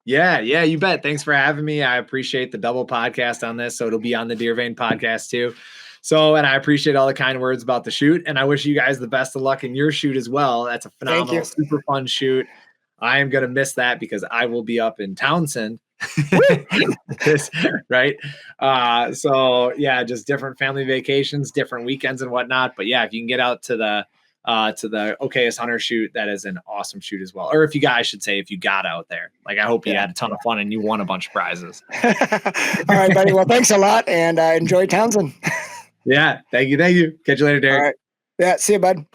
Yeah, you bet. Thanks for having me. I appreciate the double podcast on this. So it'll be on the Deer Vane podcast too. So, and I appreciate all the kind words about the shoot, and I wish you guys the best of luck in your shoot as well. That's a phenomenal, super fun shoot. I am going to miss that because I will be up in Townsend. Right. So yeah, just different family vacations, different weekends and whatnot. But yeah, if you can get out to the OKS Hunter shoot, that is an awesome shoot as well. Or if you got out there, like, I hope you had a ton of fun and you won a bunch of prizes. All right, buddy. Well, thanks a lot, and enjoy Townsend. Yeah. Thank you. Catch you later, Derek. All right. Yeah. See you, bud.